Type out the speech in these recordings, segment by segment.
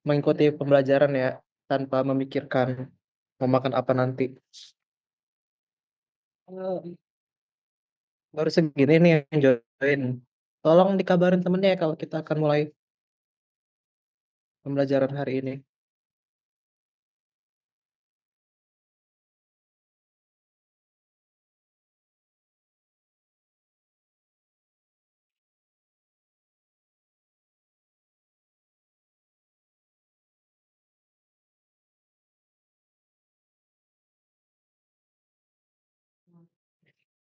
mengikuti pembelajaran ya, tanpa memikirkan mau makan apa nanti. Eh, Baru segini nih yang join. Tolong dikabarin temennya ya kalau kita akan mulai pembelajaran hari ini.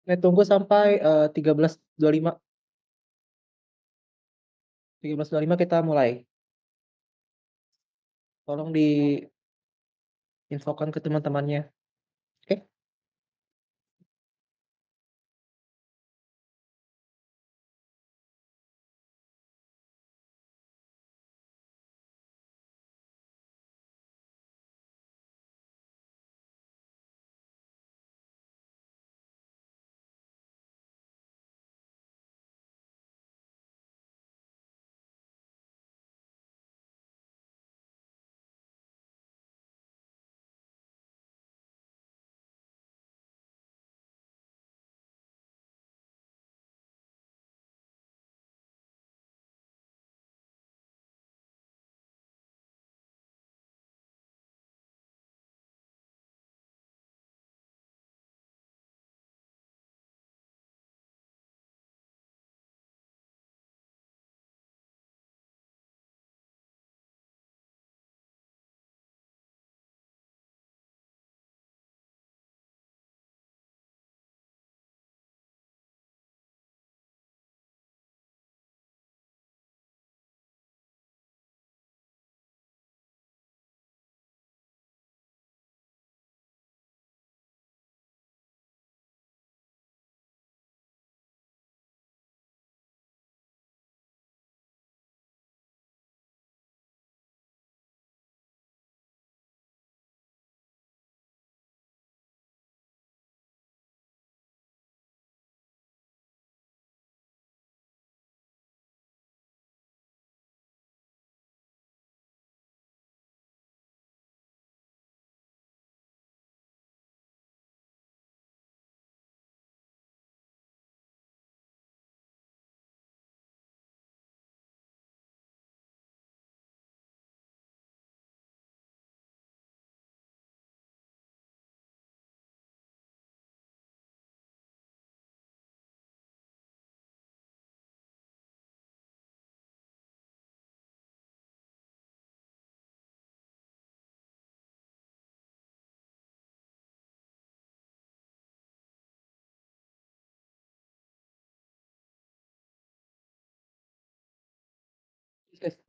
Tunggu sampai 13.25. 13.25 kita mulai. Tolong diinfokan ke teman-temannya. Oke?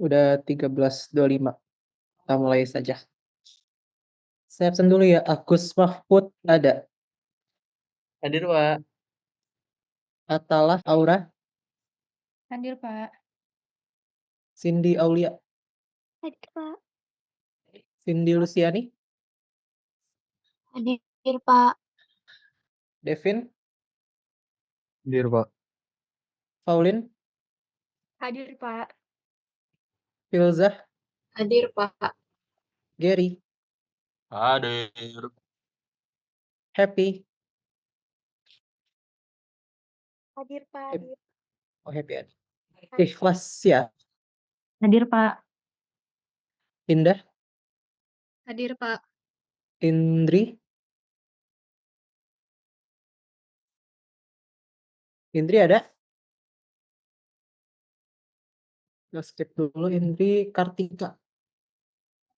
Udah 13.25. Kita mulai saja. Saya absen dulu ya. Agus Mahfud ada. Hadir, Pak. Atalah Aura. Hadir, Pak. Cindy Aulia. Hadir, Pak. Cindy Luciani. Hadir, Pak. Devin. Hadir, Pak. Pauline. Hadir, Pak. Filzah. Hadir, Pak. Gary. Hadir. Happy. Hadir, Pak. Happy. Oh, Happy ada. Ikhlas ya. Hadir, Pak. Indah. Hadir, Pak. Indri. Indri ada? Kita skip dulu. Indri. Kartika.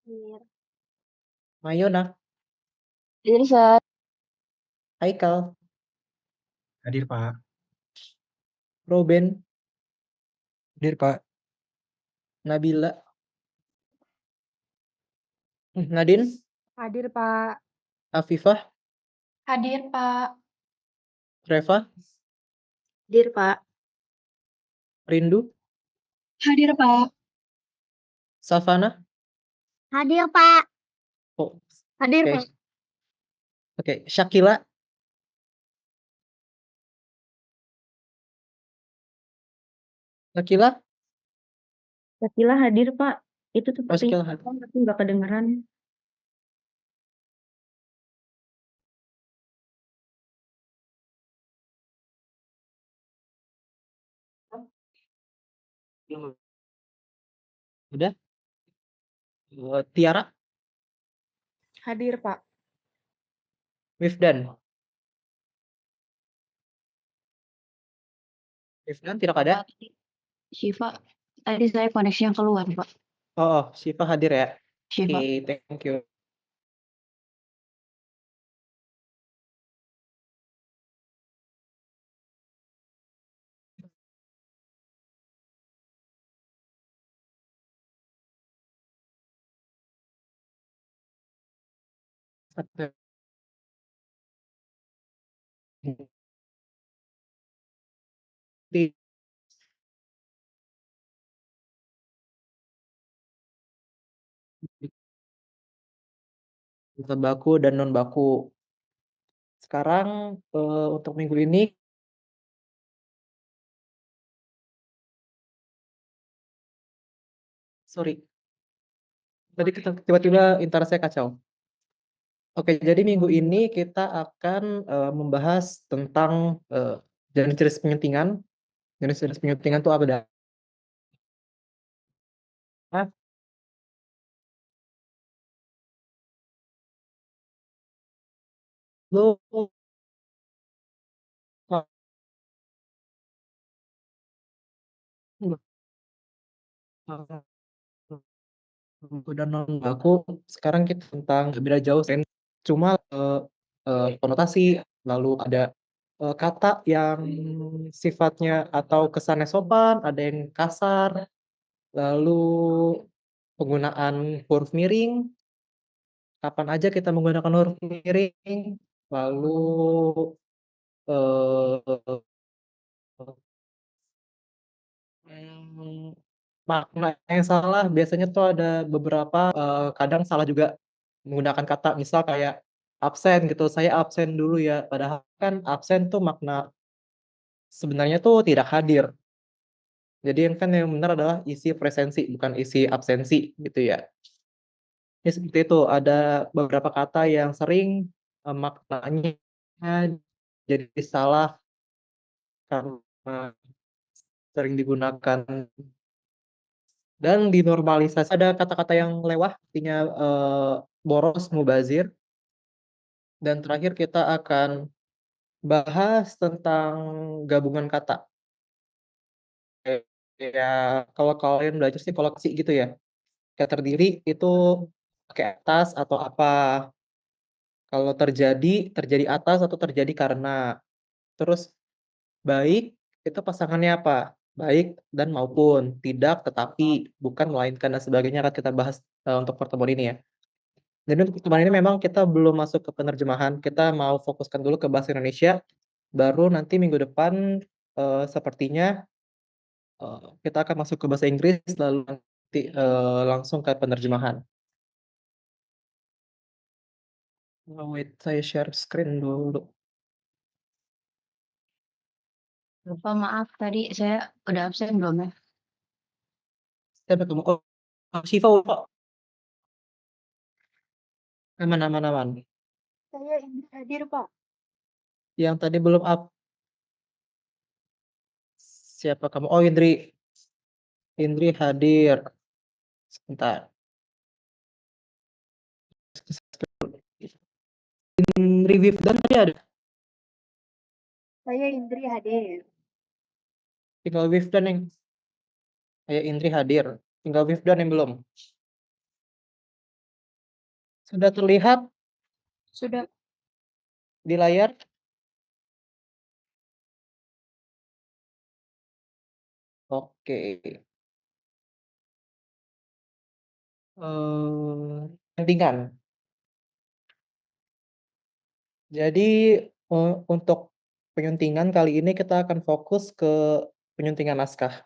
Hadir. Mayona. Hadir, Sir. Haikal. Hadir, Pak. Roben. Hadir, Pak. Nabila. Nadine. Hadir, Pak. Afifah. Hadir, Pak. Reva. Hadir, Pak. Rindu. Hadir, Pak. Savana. Hadir, Pak. Oh, Hadir, oke. Pak. Oke. Shakila. Shakila. Sakila hadir, Pak. Itu tuh Oh, skill hard. tapi nggak kedengeran. Udah? Tiara, Hadir, Pak. Mifdan. Mifdan tidak ada? Syifa, tadi saya koneksinya keluar, Pak. Oh, Syifa hadir ya? Syifa. Oke, thank you. Baku dan non baku. Sekarang untuk minggu ini, sorry, tadi tiba-tiba internet saya kacau. Oke, jadi minggu ini kita akan membahas tentang jenis-jenis penyuntingan. Jenis-jenis penyuntingan itu apa dah? Lu udah non baku, sekarang kita tentang beda jauh sen, cuma konotasi, lalu ada kata yang sifatnya atau kesannya sopan, ada yang kasar, lalu penggunaan huruf miring, kapan aja kita menggunakan huruf miring, lalu eh, makna yang salah biasanya tuh ada beberapa, kadang salah juga menggunakan kata, misal kayak absen gitu, saya absen dulu ya, padahal kan absen tuh makna sebenarnya tuh tidak hadir. Jadi yang kan yang benar adalah isi presensi, bukan isi absensi gitu ya. Ini seperti itu, ada beberapa kata yang sering maknanya jadi salah karena sering digunakan dan dinormalisasi. Ada kata-kata yang lewah, artinya boros, mubazir. Dan terakhir kita akan bahas tentang gabungan kata. Ya, kalau kalian belajar sih koleksi gitu ya. Kayak terdiri itu pakai atas atau apa. Kalau terjadi atas atau terjadi karena. Terus baik itu pasangannya apa? Baik dan maupun, tidak, tetapi, bukan, melainkan, dan sebagainya akan kita bahas untuk pertemuan ini ya. Jadi untuk pertemuan ini memang kita belum masuk ke penerjemahan, kita mau fokuskan dulu ke bahasa Indonesia, baru nanti minggu depan sepertinya kita akan masuk ke bahasa Inggris, lalu nanti langsung ke penerjemahan. Wait, saya share screen dulu. Lupa, maaf, tadi saya udah absen belum ya? Saya ketemu, Shiva, Pak. Aman, aman, aman. Saya ingin hadir, Pak. Yang tadi belum up, siapa kamu? Oh, Indri. Indri hadir. Sebentar. Indri Wifdan tadi ada. Saya Indri hadir. Tinggal Wifdan yang Indri hadir. Tinggal Wifdan yang belum. Sudah terlihat Sudah. di layar? Oke. Pentingan. Jadi untuk penyuntingan kali ini kita akan fokus ke penyuntingan naskah.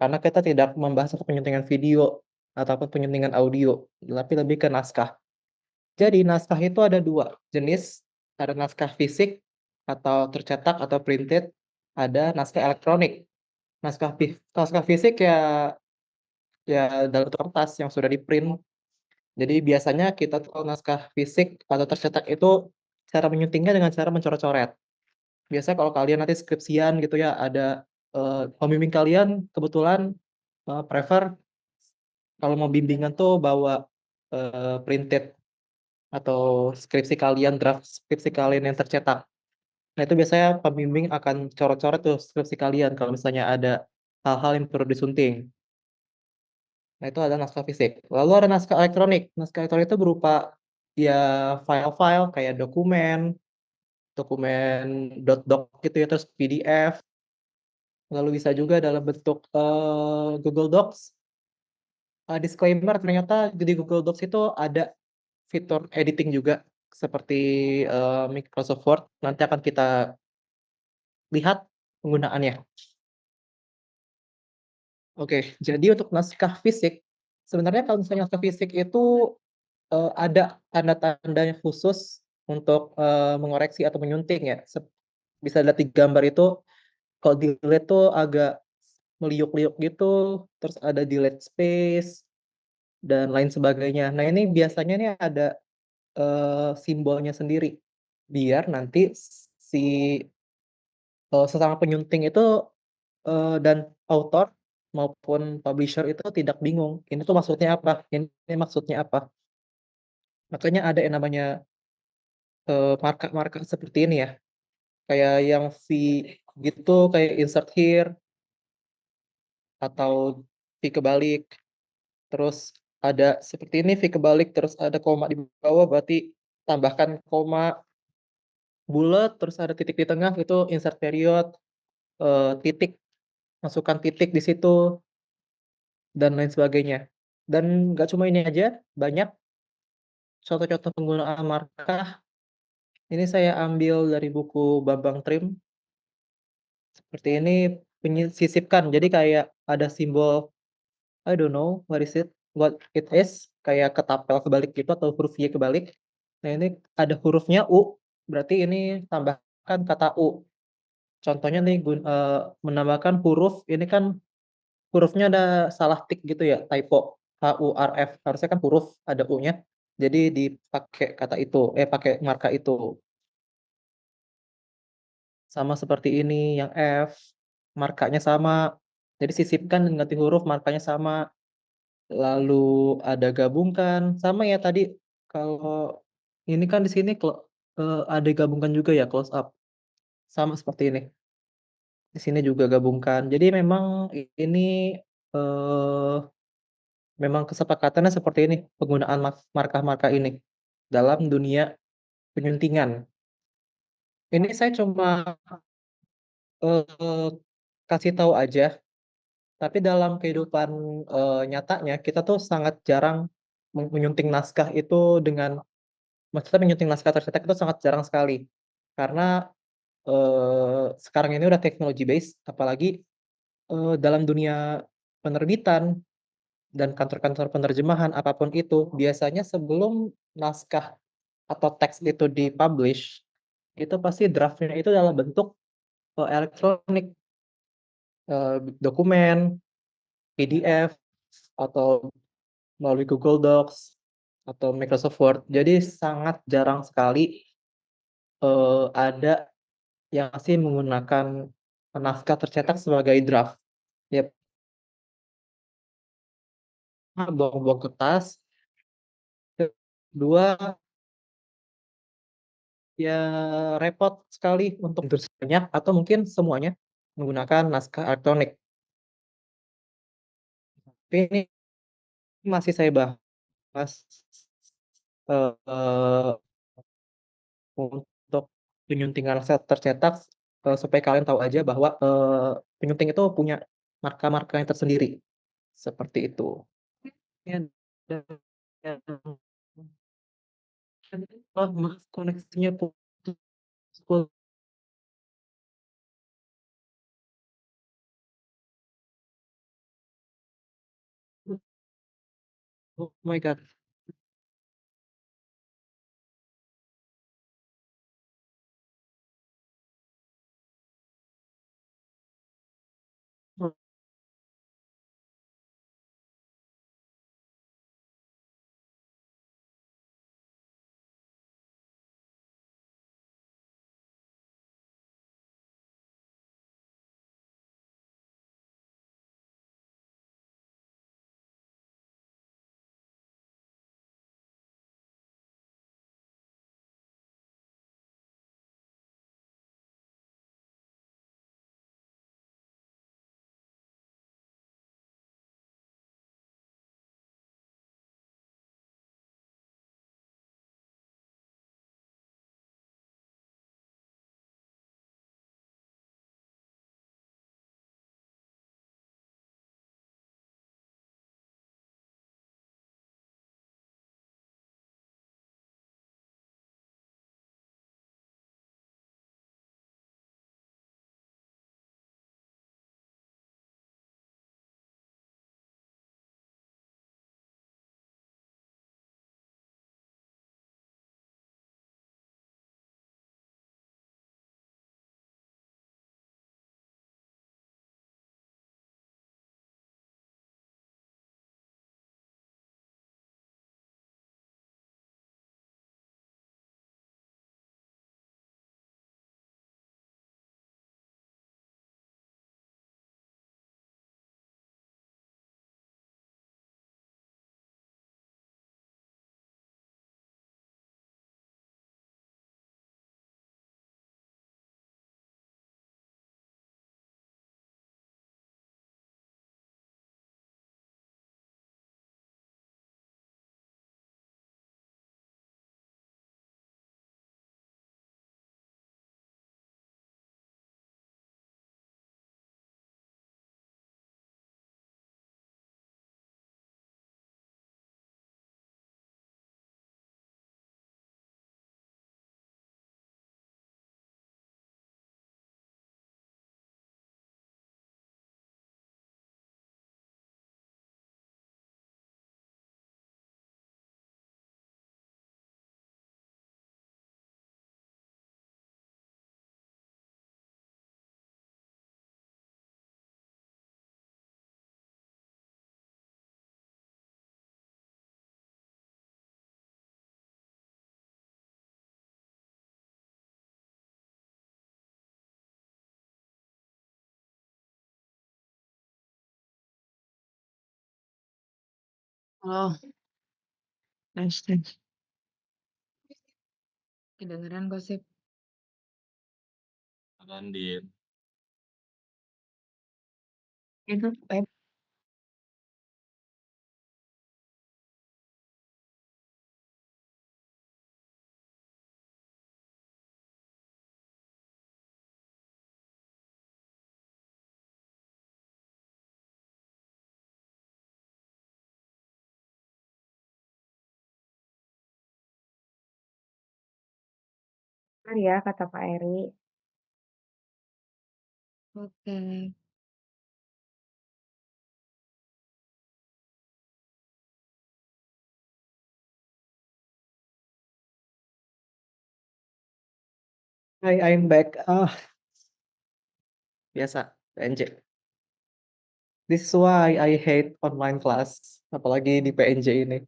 Karena kita tidak membahas penyuntingan video ataupun penyuntingan audio, tapi lebih ke naskah. Jadi naskah itu ada dua jenis, ada naskah fisik atau tercetak atau printed, ada naskah elektronik. Naskah fisik ya ya dalam bentuk kertas yang sudah di-print. Jadi biasanya kita tuh kalau naskah fisik atau tercetak itu cara menyuntingnya dengan cara mencoret-coret. Biasanya kalau kalian nanti skripsian gitu ya, ada pembimbing kalian kebetulan prefer kalau mau bimbingan tuh bawa printed atau skripsi kalian, draft skripsi kalian yang tercetak. Nah, itu biasanya pembimbing akan coret-coret tuh skripsi kalian kalau misalnya ada hal-hal yang perlu disunting. Nah, itu ada naskah fisik. Lalu ada naskah elektronik. Naskah elektronik itu berupa ya file-file kayak dokumen, dokumen .doc gitu ya, terus PDF, lalu bisa juga dalam bentuk Google Docs. Disclaimer, ternyata di Google Docs itu ada fitur editing juga seperti Microsoft Word. Nanti akan kita lihat penggunaannya. Oke, jadi untuk naskah fisik, sebenarnya kalau misalnya naskah fisik itu ada tanda-tandanya khusus untuk mengoreksi atau menyunting ya. Bisa lihat di gambar itu, kalau dilihat tuh agak meliuk-liuk gitu, terus ada delete space, dan lain sebagainya. Nah, ini biasanya nih ada simbolnya sendiri, biar nanti si sesama penyunting itu dan author maupun publisher itu tidak bingung, ini tuh maksudnya apa, ini maksudnya apa. Makanya ada yang namanya marka-marka seperti ini ya, kayak yang V gitu, kayak insert here atau V kebalik, terus ada seperti ini V kebalik, terus ada koma di bawah, berarti tambahkan koma, bulat, terus ada titik di tengah, itu insert period, titik, masukkan titik di situ, dan lain sebagainya. Dan nggak cuma ini aja, banyak contoh-contoh penggunaan markah. Ini saya ambil dari buku Bambang Trim. Seperti ini, sisipkan. Jadi kayak ada simbol, I don't know what it is, kayak ketapel kebalik gitu atau huruf Y kebalik. Nah, ini ada hurufnya U, berarti ini tambahkan kata U. Contohnya nih menambahkan huruf, ini kan hurufnya ada salah tik gitu ya, typo, HURF. Harusnya kan huruf ada U-nya. Jadi dipakai kata itu, pakai marka itu. Sama seperti ini yang F, markanya sama. Jadi sisipkan dan ganti huruf, markanya sama. Lalu ada gabungkan, sama ya tadi. Kalau ini kan di sini ada gabungkan juga ya, close up. Sama seperti ini. Di sini juga gabungkan. Jadi memang ini eh, memang kesepakatannya seperti ini, penggunaan markah-markah ini dalam dunia penyuntingan. Ini saya cuma eh, kasih tahu aja, tapi dalam kehidupan nyatanya kita tuh sangat jarang menyunting naskah itu dengan, maksudnya menyunting naskah tercetak itu sangat jarang sekali. Karena sekarang ini udah teknologi base, apalagi dalam dunia penerbitan dan kantor-kantor penerjemahan apapun itu, biasanya sebelum naskah atau teks itu dipublish, itu pasti draftnya itu dalam bentuk elektronik, dokumen, PDF, atau melalui Google Docs atau Microsoft Word. Jadi sangat jarang sekali ada yang masih menggunakan naskah tercetak sebagai draft. Ya, buang-buang kertas. Kedua, ya repot sekali untuk terus banyak atau mungkin semuanya menggunakan naskah elektronik. Tapi ini masih saya bahas eh, untuk penyuntingan set tercetak, supaya kalian tahu aja bahwa penyunting itu punya marka-marka yang tersendiri seperti itu. Ya, dan- oh, maaf, koneksinya putus. Oh my God. Oh, tes. Kedengeran gosip. Andin. Itu web. Benar ya kata Pak Eri. Oke. Hi, I'm back. Biasa, PNJ. This is why I hate online class, apalagi di PNJ ini.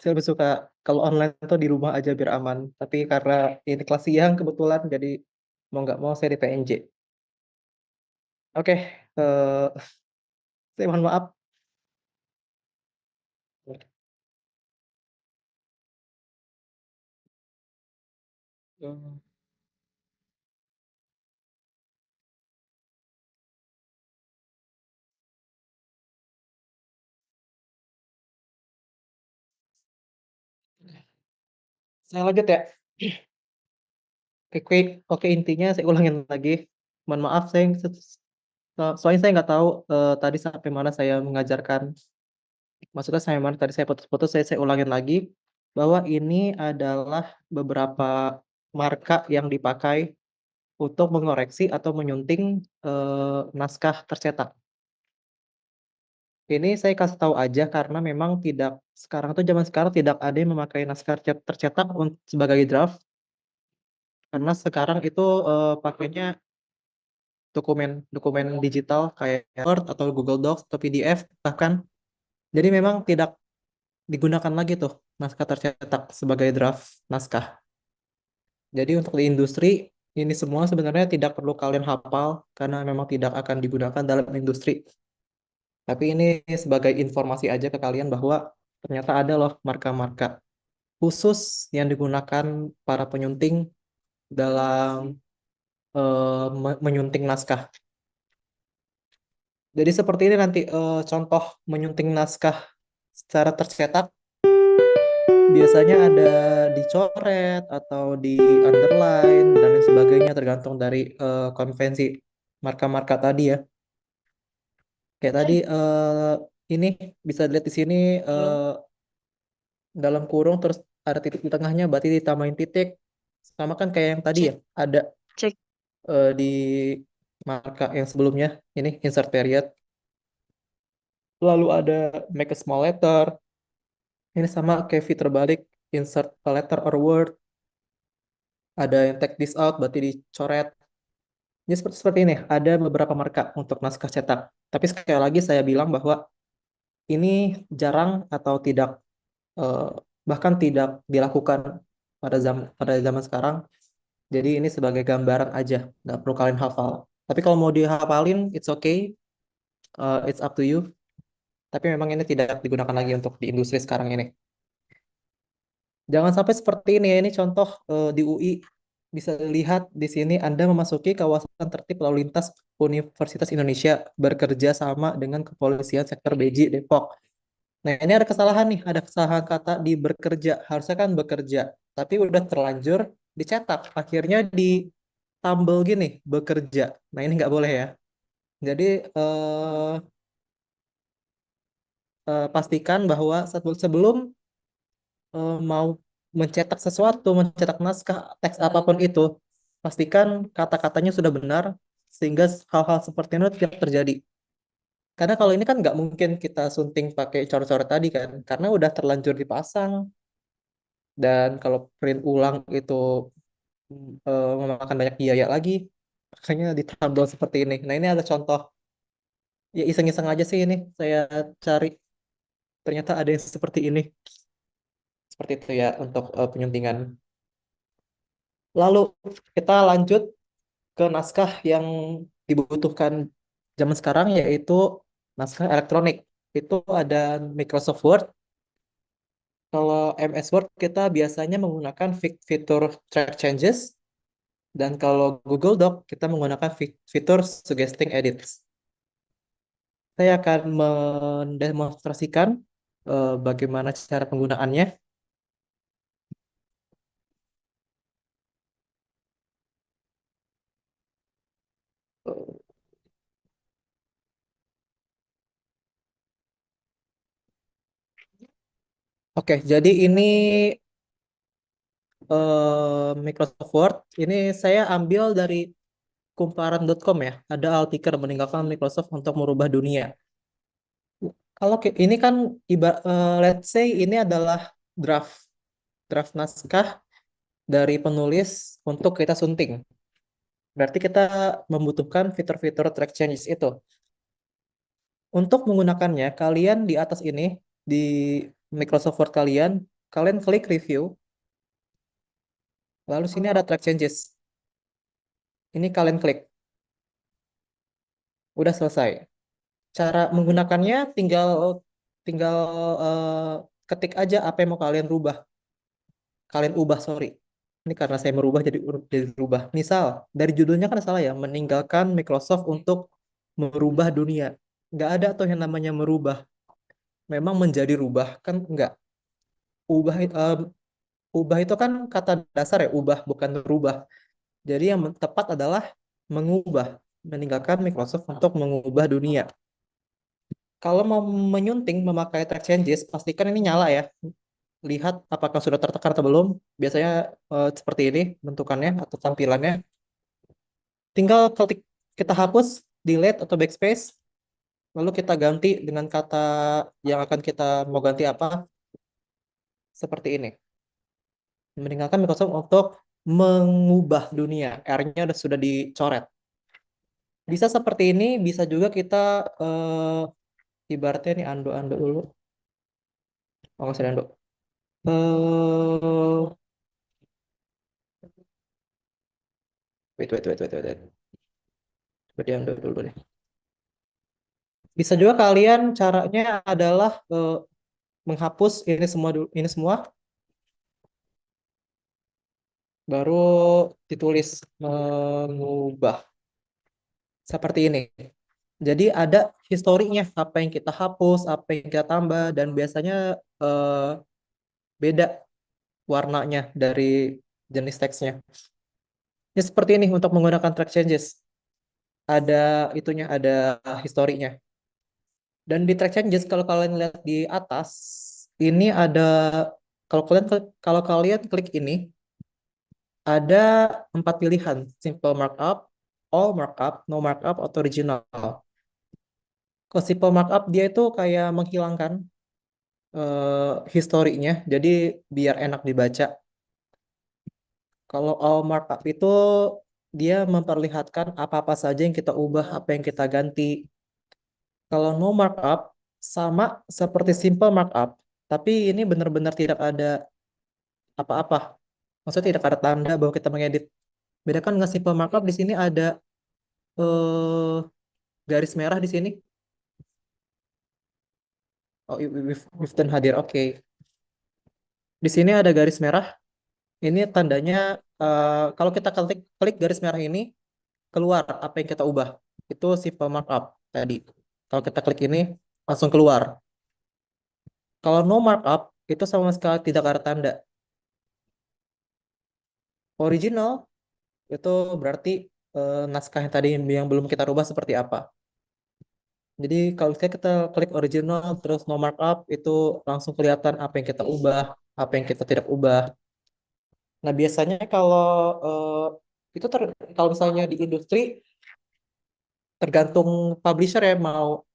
Saya lebih suka kalau online tuh di rumah aja biar aman. Tapi karena ini kelas siang kebetulan, jadi mau nggak mau saya di PNJ. Oke, saya mohon maaf. Hmm. Saya lanjut ya. Oke, oke, intinya saya ulangin lagi. Mohon maaf, soalnya saya nggak tahu tadi sampai mana saya mengajarkan. Maksudnya sampai mana tadi saya putus-putus, saya ulangin lagi bahwa ini adalah beberapa marka yang dipakai untuk mengoreksi atau menyunting naskah tercetak. Ini saya kasih tahu aja karena memang zaman sekarang tidak ada yang memakai naskah tercetak sebagai draft, karena sekarang itu pakainya dokumen digital kayak Word atau Google Docs atau PDF bahkan. Jadi memang tidak digunakan lagi tuh naskah tercetak sebagai draft naskah. Jadi untuk di industri ini semua sebenarnya tidak perlu kalian hafal karena memang tidak akan digunakan dalam industri. Tapi ini sebagai informasi aja ke kalian bahwa ternyata ada loh marka-marka khusus yang digunakan para penyunting dalam menyunting naskah. Jadi seperti ini nanti contoh menyunting naskah secara tercetak. Biasanya ada dicoret atau di underline dan lain sebagainya tergantung dari konvensi marka-marka tadi ya. Kayak tadi ini bisa dilihat di sini dalam kurung terus ada titik di tengahnya berarti ditambahin titik. Sama kan kayak yang tadi ya, ada Cek. di marka yang sebelumnya ini insert period. Lalu ada make a small letter. Ini sama kayak V terbalik insert a letter or word. Ada yang take this out berarti dicoret. Jadi seperti ini, ada beberapa marka untuk naskah cetak. Tapi sekali lagi saya bilang bahwa ini jarang atau tidak eh, bahkan tidak dilakukan pada zaman sekarang. Jadi ini sebagai gambaran aja, nggak perlu kalian hafal. Tapi kalau mau dihafalin, it's okay, it's up to you. Tapi memang ini tidak digunakan lagi untuk di industri sekarang ini. Jangan sampai seperti ini ya. Ini contoh di UI bisa lihat di sini Anda memasuki kawasan tertib lalu lintas Universitas Indonesia bekerja sama dengan Kepolisian Sektor BJ Depok. Nah, ini ada kesalahan nih, ada kesalahan kata di bekerja. Harusnya kan bekerja, tapi udah terlanjur dicetak. Akhirnya di tumble gini, bekerja. Nah, ini nggak boleh ya. Jadi pastikan bahwa sebelum mau mencetak sesuatu, mencetak naskah, teks apapun itu, pastikan kata-katanya sudah benar, sehingga hal-hal seperti itu tidak terjadi. Karena kalau ini kan nggak mungkin kita sunting pakai coret-coret tadi kan, karena udah terlanjur dipasang, dan kalau print ulang itu memakan banyak biaya lagi, makanya ditambal seperti ini. Nah ini ada contoh, ya iseng-iseng aja sih ini, saya cari, ternyata ada yang seperti ini. Seperti itu ya untuk penyuntingan. Lalu kita lanjut ke naskah yang dibutuhkan zaman sekarang yaitu naskah elektronik. itu ada Microsoft Word. Kalau MS Word kita biasanya menggunakan fitur track changes, dan kalau Google Doc kita menggunakan fitur suggesting edits. Saya akan mendemonstrasikan bagaimana cara penggunaannya. Oke, jadi ini Microsoft Word. Ini saya ambil dari kumparan.com ya. Ada artikel meninggalkan Microsoft untuk merubah dunia. Kalau ini kan let's say ini adalah draft naskah dari penulis untuk kita sunting. Berarti kita membutuhkan fitur-fitur track changes itu. Untuk menggunakannya, kalian di atas ini, di Microsoft Word kalian klik review, lalu sini ada track changes. Ini kalian klik. Udah selesai. Cara menggunakannya tinggal ketik aja apa yang mau kalian rubah. Kalian ubah, sorry. Ini karena saya merubah jadi berubah. Misal, dari judulnya kan salah ya, meninggalkan Microsoft untuk merubah dunia. Nggak ada tuh yang namanya merubah. Memang menjadi rubah, kan enggak. Ubah itu kan kata dasar ya, ubah, bukan merubah. Jadi yang tepat adalah mengubah. Meninggalkan Microsoft untuk mengubah dunia. Kalau mau menyunting memakai track changes, pastikan ini nyala ya. Lihat apakah sudah tertekan atau belum. Biasanya seperti ini bentukannya atau tampilannya. Tinggal kita hapus, delete atau backspace, lalu kita ganti dengan kata yang akan kita mau ganti apa. Seperti ini. Meninggalkan Microsoft untuk mengubah dunia. R-nya sudah dicoret. Bisa seperti ini, bisa juga kita ibaratnya nih undo dulu. Oh, nggak usah undo. Wait. Coba di undo dulu nih. Bisa juga kalian caranya adalah menghapus ini semua, baru ditulis mengubah seperti ini. Jadi ada historinya, apa yang kita hapus, apa yang kita tambah, dan biasanya beda warnanya dari jenis teksnya. Ini seperti ini untuk menggunakan track changes. Ada itunya, ada historinya. Dan di track changes kalau kalian lihat di atas, ini ada kalau kalian klik ini ada 4 pilihan: simple markup, all markup, no markup, atau original. Kalau simple markup dia itu kayak menghilangkan historinya, jadi biar enak dibaca. Kalau all markup itu dia memperlihatkan apa-apa saja yang kita ubah, apa yang kita ganti. Kalau no markup sama seperti simple markup, tapi ini benar-benar tidak ada apa-apa. Maksudnya tidak ada tanda bahwa kita mengedit. Bedakan dengan simple markup, di sini ada garis merah di sini. Oh, Wiften hadir. Oke. Di sini ada garis merah. Ini tandanya kalau kita klik garis merah ini, keluar apa yang kita ubah. Itu simple markup tadi. Kalau kita klik ini, langsung keluar. Kalau no markup, itu sama sekali tidak ada tanda. Original, itu berarti naskah yang tadi yang belum kita rubah seperti apa. Jadi kalau kita klik original, terus no markup, itu langsung kelihatan apa yang kita ubah, apa yang kita tidak ubah. Nah, biasanya kalau itu kalau misalnya di industri, tergantung publisher ya, mau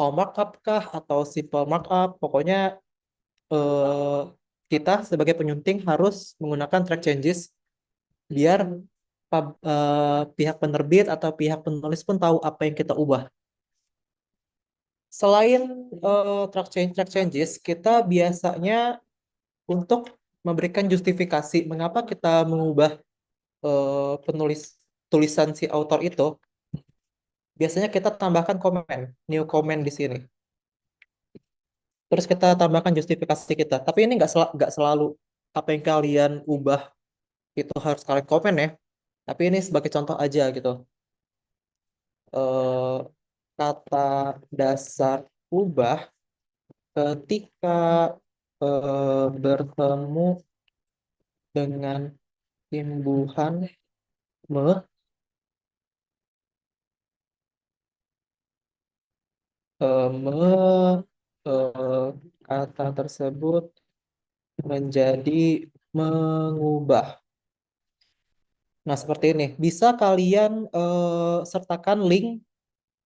all markup kah atau simple markup. Pokoknya kita sebagai penyunting harus menggunakan track changes biar pihak penerbit atau pihak penulis pun tahu apa yang kita ubah. Selain track changes, kita biasanya untuk memberikan justifikasi mengapa kita mengubah tulisan si author itu, biasanya kita tambahkan komen, new comment di sini. Terus kita tambahkan justifikasi kita. Tapi ini nggak selalu apa yang kalian ubah itu harus kalian komen ya. Tapi ini sebagai contoh aja gitu. Eh, Kata dasar ubah ketika bertemu dengan imbuhan me, kata tersebut menjadi mengubah. Nah, seperti ini. Bisa kalian sertakan link,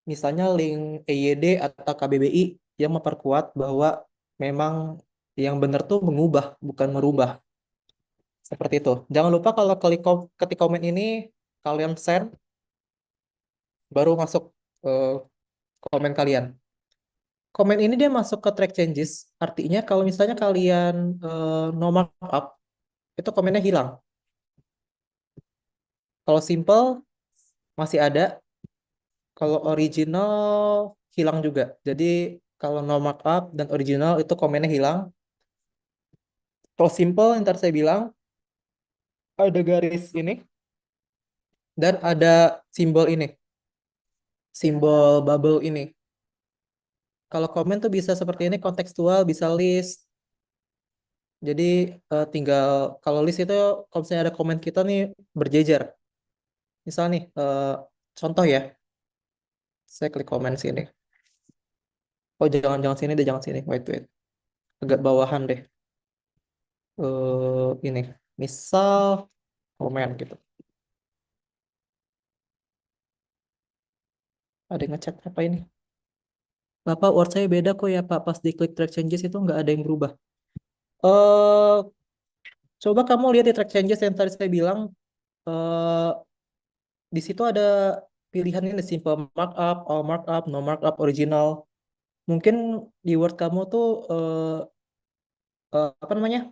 misalnya link EYD atau KBBI yang memperkuat bahwa memang yang benar tuh mengubah, bukan merubah. Seperti itu. Jangan lupa kalau ketik komen ini kalian send, baru masuk eh, komen kalian. Komen ini dia masuk ke track changes. Artinya kalau misalnya kalian no markup, itu komennya hilang. Kalau simple masih ada, kalau original hilang juga. Jadi kalau no markup dan original itu komennya hilang. Kalau simple yang tadi saya bilang ada garis ini dan ada simbol ini, simbol bubble ini. Kalau komen tuh bisa seperti ini, kontekstual, bisa list. Jadi tinggal kalau list itu kalau misalnya ada komen kita nih berjejer. Misal nih contoh ya, saya klik komen sini. Oh jangan sini deh, jangan sini. Wait. Agak bawahan deh. Ini misal komen gitu. Ada yang ngechat apa ini? Bapak, word saya beda kok ya Pak. Pas diklik track changes itu nggak ada yang berubah. eh Coba kamu lihat di track changes yang tadi saya bilang. eh di situ ada pilihan ini, simple markup, all markup, no markup, original. Mungkin di Word kamu tuh apa namanya?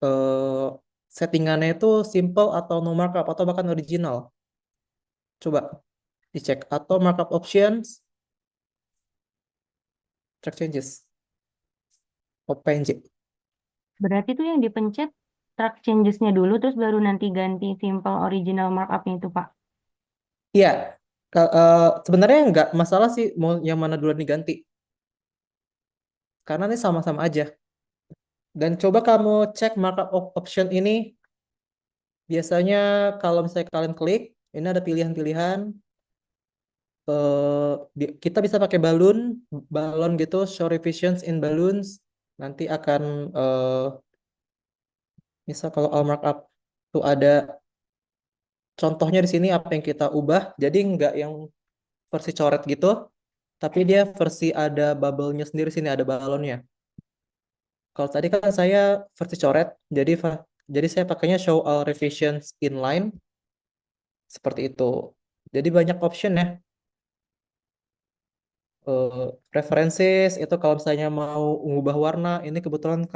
eh Settingannya itu simple atau no markup atau bahkan original. Coba dicek atau markup options, track changes, OpenJ. Berarti tuh yang dipencet track changes-nya dulu terus baru nanti ganti simple original markup-nya itu, Pak. Iya, sebenarnya nggak masalah sih mau yang mana duluan diganti. Karena ini sama-sama aja. Dan coba kamu cek markup option ini. Biasanya kalau misalnya kalian klik, ini ada pilihan-pilihan. Kita bisa pakai balon gitu, show revisions in balloons. Nanti akan, misal kalau all markup tuh ada contohnya di sini apa yang kita ubah. Jadi nggak yang versi coret gitu, tapi dia versi ada bubble-nya sendiri, sini ada balonnya. Kalau tadi kan saya versi coret, jadi saya pakainya show all revisions inline seperti itu. Jadi banyak option ya. References itu kalau misalnya mau mengubah warna, ini kebetulan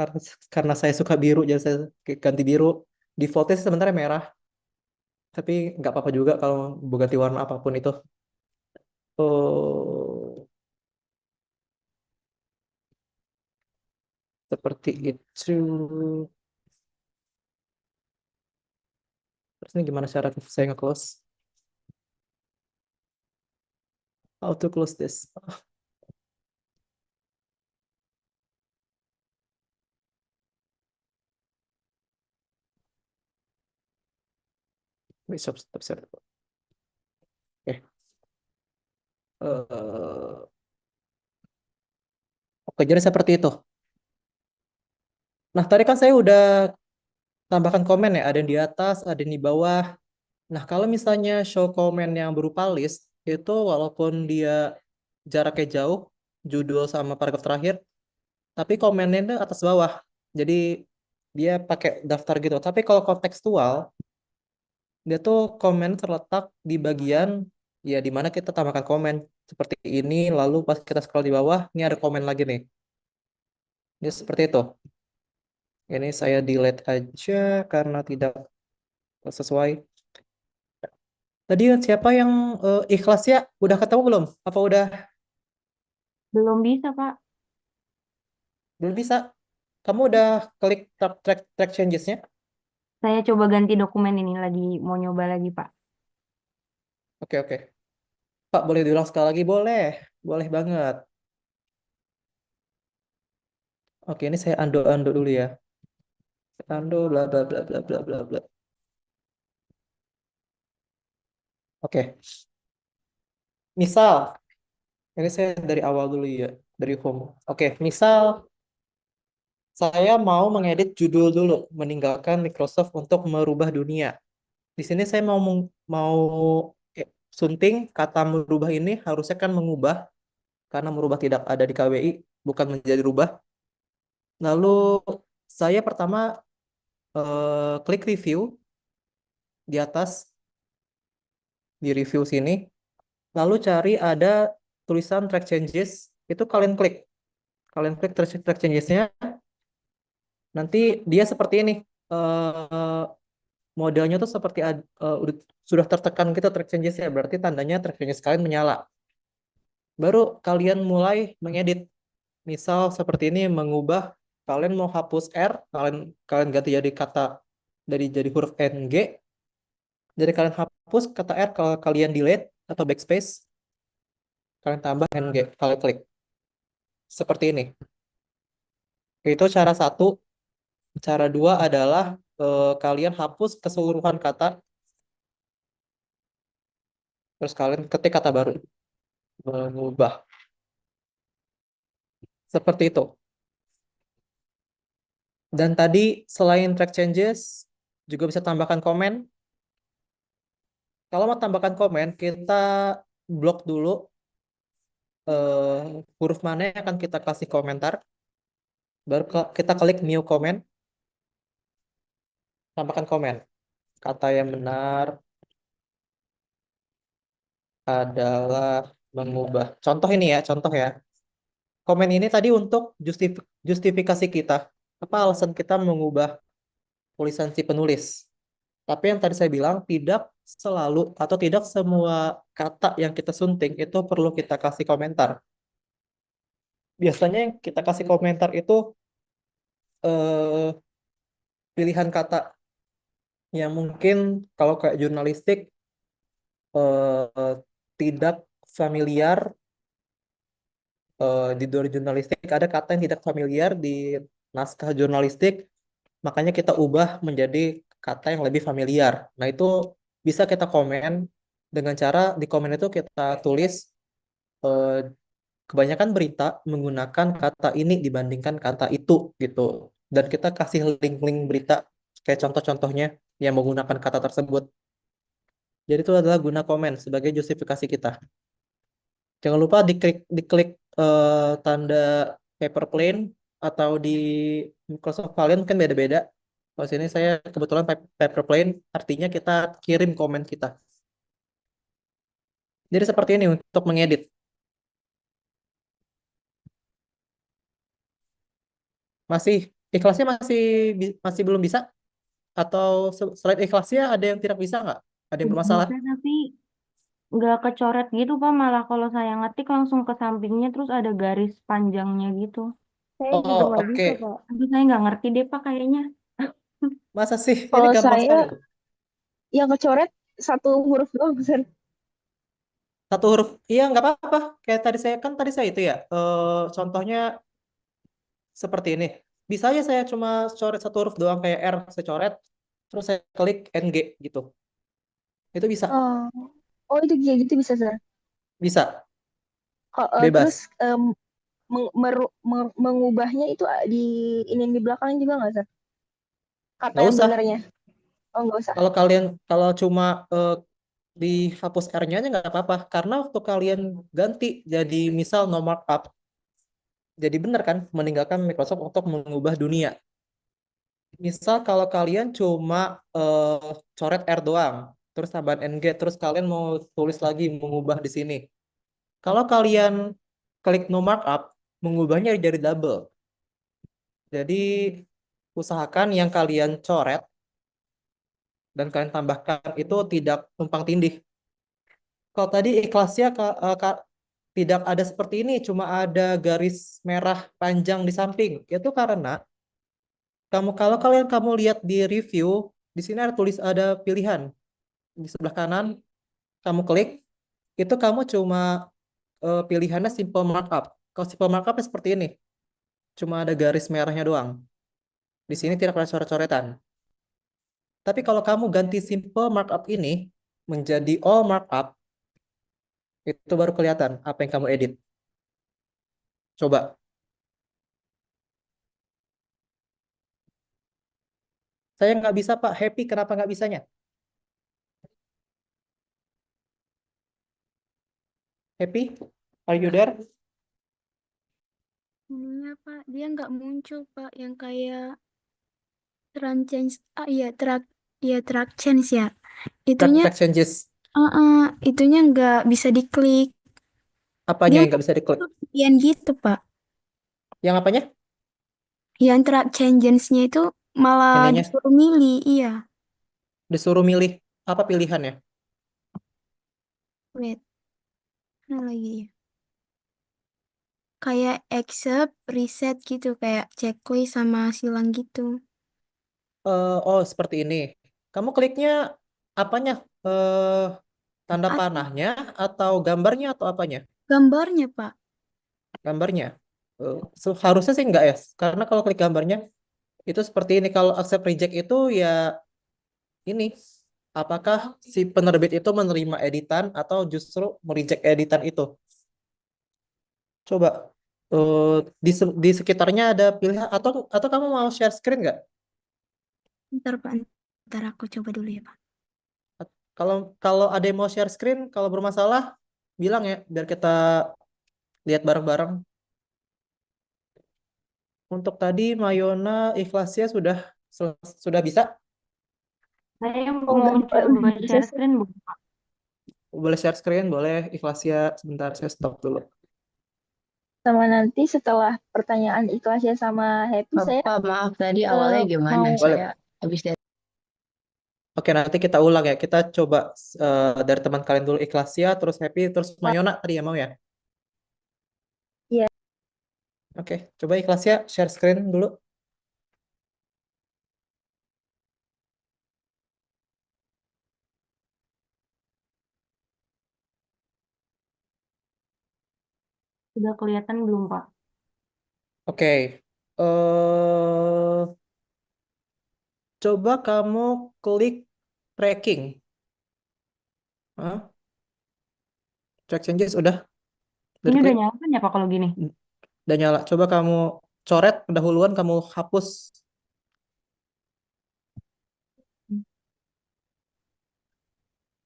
karena saya suka biru, jadi saya ganti biru. Defaultnya sih sebenarnya merah, tapi nggak apa-apa juga kalau mau ganti warna apapun itu. Oh, seperti itu. Terus ini gimana cara saya nge-close? How to close this? Wait, stop. Oke. Oke, jadi seperti itu. Nah, tadi kan saya udah tambahkan komen ya, ada yang di atas, ada yang di bawah. Nah, kalau misalnya show komen yang berupa list, itu walaupun dia jaraknya jauh, judul sama paragraf terakhir, tapi komennya itu atas bawah. Jadi dia pakai daftar gitu. Tapi kalau kontekstual, dia tuh komen terletak di bagian ya di mana kita tambahkan komen seperti ini, lalu pas kita scroll di bawah, ini ada komen lagi nih. Ini seperti itu. Ini saya delete aja karena tidak sesuai. Tadi siapa yang ikhlas ya? Udah ketemu belum? Apa udah? Belum bisa, Pak. Belum bisa. Kamu udah klik track changes-nya? Saya coba ganti dokumen ini lagi, mau nyoba lagi, Pak. Oke, oke. Pak, boleh diulang sekali lagi? Boleh. Boleh banget. Oke, ini saya undo dulu ya. Undo, bla, bla, bla, bla, bla, bla, bla. Oke. Misal, ini saya dari awal dulu ya. Dari home. Oke, misal saya mau mengedit judul dulu. Meninggalkan Microsoft untuk merubah dunia. Di sini saya mau sunting kata merubah ini harusnya kan mengubah karena merubah tidak ada di KWI, bukan menjadi rubah. Lalu saya pertama klik review di atas, di review sini, lalu cari ada tulisan track changes, itu kalian klik track changesnya, nanti dia seperti ini. Eh, Modelnya tuh seperti sudah tertekan gitu track changesnya, berarti tandanya track changes kalian menyala. Baru kalian mulai mengedit. Misal seperti ini, mengubah, kalian mau hapus R, kalian kalian ganti jadi kata, jadi huruf NG. Jadi kalian hapus kata R, kalau kalian delete atau backspace, kalian tambah NG, kalian klik. Seperti ini. Itu cara satu. Cara dua adalah kalian hapus keseluruhan kata, terus kalian ketik kata baru, mengubah. Seperti itu. Dan tadi selain track changes, juga bisa tambahkan komen. Kalau mau tambahkan komen, kita blok dulu huruf mana yang akan kita kasih komentar. Baru kita klik new comment, tambahkan komen. Kata yang benar adalah mengubah. Contoh ini ya, contoh ya. Komen ini tadi untuk justifikasi kita. Apa alasan kita mengubah tulisan si penulis. Tapi yang tadi saya bilang, tidak selalu atau tidak semua kata yang kita sunting itu perlu kita kasih komentar. Biasanya yang kita kasih komentar itu eh, pilihan kata yang mungkin kalau kayak jurnalistik eh, tidak familiar, di luar jurnalistik ada kata yang tidak familiar di naskah jurnalistik, makanya kita ubah menjadi kata yang lebih familiar. Nah, itu bisa kita komen dengan cara di komen itu kita tulis eh, kebanyakan berita menggunakan kata ini dibandingkan kata itu gitu. Dan kita kasih link-link berita kayak contoh-contohnya yang menggunakan kata tersebut. Jadi itu adalah guna komen sebagai justifikasi kita. Jangan lupa diklik tanda paper plane atau di Microsoft kalian mungkin beda-beda. Kalau sini saya kebetulan paper plane, artinya kita kirim komen kita. Jadi seperti ini untuk mengedit. Masih ikhlasnya masih belum bisa? Atau selain ikhlasnya ada yang tidak bisa nggak? Ada yang bermasalah? Bisa tapi nggak kecoret gitu, Pak. Malah kalau saya ngetik langsung ke sampingnya terus ada garis panjangnya gitu. Saya juga Oh, nggak bisa, oke. Pak. Aduh, saya nggak ngerti deh, Pak, kayaknya. Masa sih? Ini Kalau gampang saya sekali. yang kecoret satu huruf doang, Sir. Satu huruf. Iya, nggak apa-apa. Kayak tadi saya itu ya. Contohnya seperti ini. Bisa aja saya cuma coret satu huruf doang kayak R, saya coret, terus saya klik NG gitu. Itu bisa. Oh, oh itu kayak gitu bisa, Sir. Bisa. Terus Bebas. mengubahnya itu di ini di belakang juga nggak, Sir? Kata Nggak yang usah. benernya. Oh, nggak usah. Kalau cuma dihapus R-nya aja nggak apa-apa. Karena waktu kalian ganti jadi misal no markup, jadi benar kan meninggalkan Microsoft untuk mengubah dunia. Misal kalau kalian cuma coret R doang, terus tambahan NG, terus kalian mau tulis lagi mengubah di sini. Kalau kalian klik no markup, mengubahnya jadi double. Jadi usahakan yang kalian coret dan kalian tambahkan itu tidak tumpang tindih. Kalau tadi ikhlasnya tidak ada seperti ini, cuma ada garis merah panjang di samping. Itu karena kalau kalian lihat di review, di sini ada pilihan di sebelah kanan, kamu klik, itu kamu cuma pilihannya simple markup. Kalau simple markup seperti ini, cuma ada garis merahnya doang. Di sini tidak ada coret-coretan. Tapi kalau kamu ganti simple markup ini menjadi all markup, itu baru kelihatan apa yang kamu edit. Coba. Saya nggak bisa, Pak. Happy, kenapa nggak bisanya? Happy, are you there? Ininya Pak, dia nggak muncul Pak, yang kayak track change, track change ya. Itunya, Track changes. itunya nggak bisa diklik. Apanya Dia yang nggak bisa diklik? yang gitu Pak. Yang apanya? Yang track changes-nya itu malah Ininya disuruh milih, iya. disuruh milih apa pilihannya? Wait, mana lagi ya? Kayak accept, reset gitu, kayak checklist sama silang gitu. Oh, seperti ini. Kamu kliknya apanya? Tanda Atau panahnya atau gambarnya atau apanya? gambarnya Pak. Gambarnya. Harusnya sih enggak ya. Karena kalau klik gambarnya itu seperti ini. Kalau accept reject itu ya ini. Apakah si penerbit itu menerima editan atau justru mereject editan itu? Coba di sekitarnya ada pilihan atau kamu mau share screen nggak? Ntar Pak, ntar aku coba dulu ya Pak. Kalau ada yang mau share screen, kalau bermasalah bilang ya biar kita lihat bareng-bareng. Untuk tadi Mayona Ikhlasya sudah bisa? Saya Oh, mau enggak, coba udah bisa, share Sir. screen, Bu. Boleh share screen, boleh Ikhlasya sebentar saya stop dulu. Sama nanti setelah pertanyaan ikhlasnya sama Happy, saya Bapak, maaf tadi awalnya gimana? mau Boleh. Saya habis dari Oke, nanti kita ulang ya. Kita coba dari teman kalian dulu Ikhlasya, terus Happy, terus Mayona tadi ya mau ya? Iya. Oke, coba Ikhlasya share screen dulu. Sudah kelihatan belum, Pak? Oke. Coba kamu klik tracking. Hah? Track changes udah? Ini udah Klik. nyala kan ya, Pak, kalau gini? Udah nyala. Coba kamu coret pendahuluan, kamu hapus.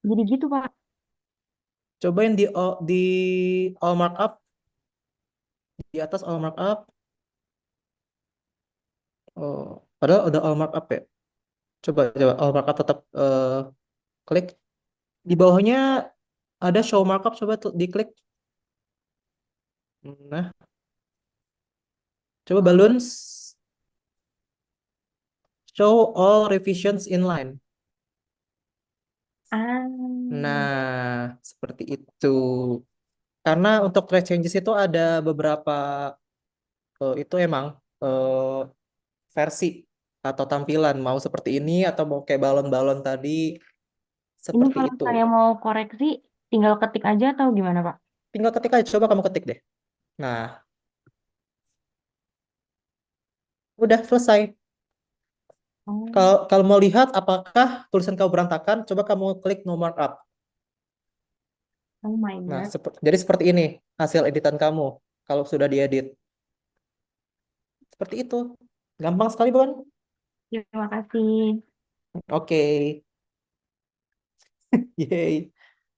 Jadi gitu, Pak. Cobain di all markup. Di atas all markup. Oh, padahal udah all markup ya. Coba all markup tetap klik. Di bawahnya ada show markup, coba diklik. Nah, coba balloons. Show all revisions inline. Nah, seperti itu. Karena untuk track changes itu ada beberapa itu emang versi atau tampilan mau seperti ini atau mau kayak balon-balon tadi Ini seperti kalau itu. saya mau koreksi, tinggal ketik aja atau gimana, Pak? Tinggal ketik aja, coba kamu ketik deh. Nah, udah selesai. Oh, Kalau mau lihat apakah tulisan kamu berantakan, coba kamu klik no markup. oh my Nah, God. jadi seperti ini hasil editan kamu kalau sudah diedit. Seperti itu. Gampang sekali, bukan? Terima kasih. Oke. Yeay.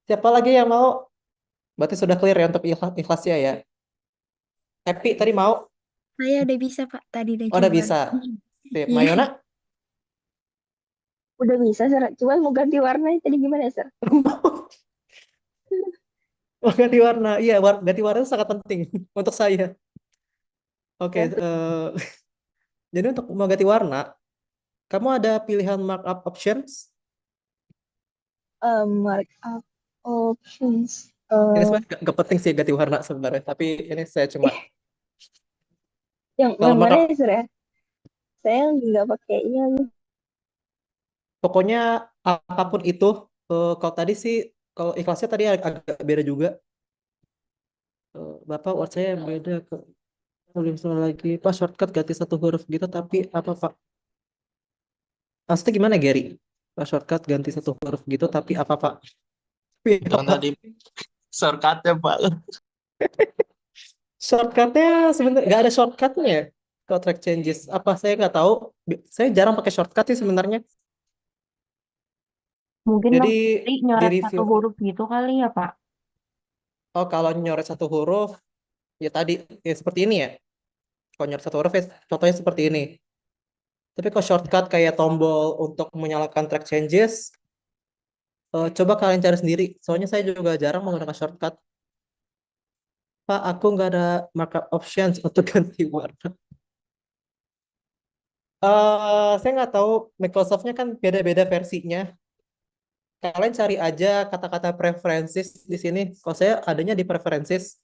Siapa lagi yang mau? Berarti sudah clear ya untuk ikhlasnya ya. Happy tadi mau? Saya udah bisa Pak, tadi udah Oh, udah coba. bisa. Sip. Iya. Mayona? udah bisa, Sir. Cuman mau ganti warna tadi gimana, Sir? Oh, ganti warna. Iya, ganti warna itu sangat penting untuk saya. Oke, jadi untuk mau ganti warna, kamu ada pilihan markup options? Markup options. Ini Eh, sebenarnya nggak penting sih ganti warna sebenarnya, tapi ini saya cuma yang kalau mana menurut ya, Sur ya? Saya nggak pakai ini lagi. pokoknya apapun itu, kalau tadi sih kalau ikhlasnya tadi agak beda juga. Bapak word saya beda ke tulis lagi pas shortcut ganti satu huruf gitu tapi apa Pak? Maksudnya gimana Gary? Pas shortcut ganti satu huruf gitu tapi apa Pak? Tapi Itu kan apa? tadi shortcutnya Pak. Shortcutnya sebenarnya nggak ada shortcutnya ya. Kalau track changes apa saya nggak tahu. Saya jarang pakai shortcut sih sebenarnya. Mungkin Jadi Bang Febri di nyoret satu review. huruf gitu kali ya, Pak. Oh kalau nyoret satu huruf ya tadi ya seperti ini ya. Kalau nyoret satu huruf ya contohnya seperti ini. Tapi kalau shortcut kayak tombol untuk menyalakan track changes, coba kalian cari sendiri. Soalnya saya juga jarang menggunakan shortcut. Pak, aku nggak ada markup options untuk ganti warna. Saya nggak tahu Microsoft-nya kan beda-beda versinya. Kalian cari aja kata-kata preferences di sini. Kalau saya adanya di preferences,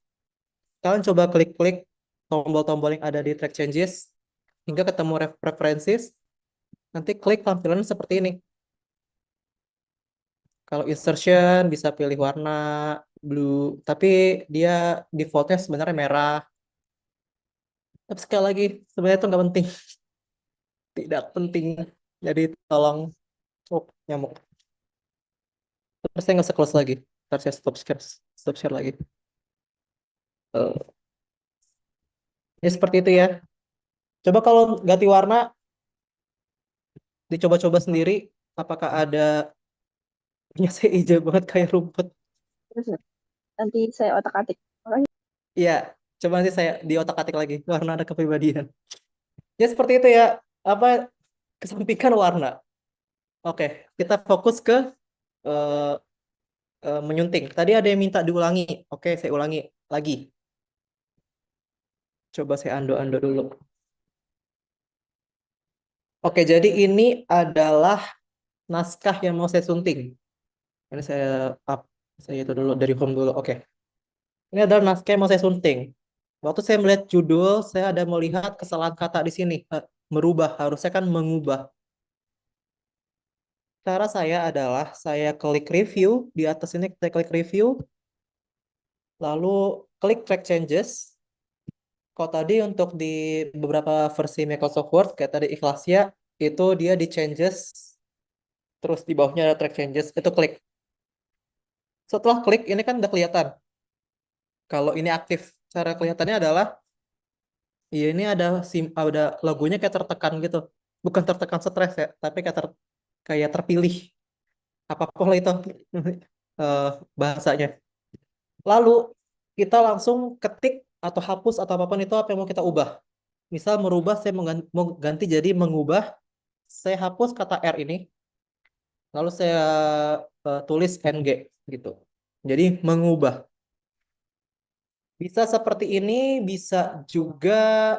kalian coba klik-klik tombol-tombol yang ada di track changes hingga ketemu preferences. Nanti klik tampilan seperti ini. Kalau insertion bisa pilih warna blue, tapi dia defaultnya sebenarnya merah. Tapi sekali lagi, sebenarnya itu nggak penting. Tidak penting. Jadi tolong, oh nyamuk. Terus saya nggak usah close lagi. Ntar saya stop share lagi. Eh, ya seperti itu ya. Coba kalau ganti warna, dicoba-coba sendiri. Apakah ada, punya saya hijau banget kayak rumput. Terus nanti saya otak-atik. Makasih. Iya, coba nanti saya di otak-atik lagi. Warna ada kepribadian. Ya seperti itu ya. Apa, kesampingkan warna. Oke, kita fokus ke eh, menyunting. Tadi ada yang minta diulangi. Oke, saya ulangi lagi. Coba saya ando-ando dulu. Oke, jadi ini adalah naskah yang mau saya sunting. Ini saya up, saya itu dulu dari home dulu. Oke, ini adalah naskah yang mau saya sunting. Waktu saya melihat judul, saya ada melihat kesalahan kata di sini. Merubah, harusnya kan mengubah. Cara saya adalah saya klik review di atas ini, saya klik review, lalu klik track changes. Kalau tadi untuk di beberapa versi Microsoft Word, kayak tadi Ikhlasya, itu dia di changes, terus di bawahnya ada track changes, itu klik. Setelah klik, ini kan udah kelihatan. Kalau ini aktif, cara kelihatannya adalah, ya ini ada logonya kayak tertekan gitu. Bukan tertekan stres ya, tapi kayak terpilih. Apapun lah itu eh, bahasanya. Lalu, kita langsung ketik atau hapus atau apapun itu apa yang mau kita ubah. Misal merubah, saya mau ganti jadi mengubah. Saya hapus kata R ini, lalu saya tulis NG gitu. Jadi mengubah. Bisa seperti ini, bisa juga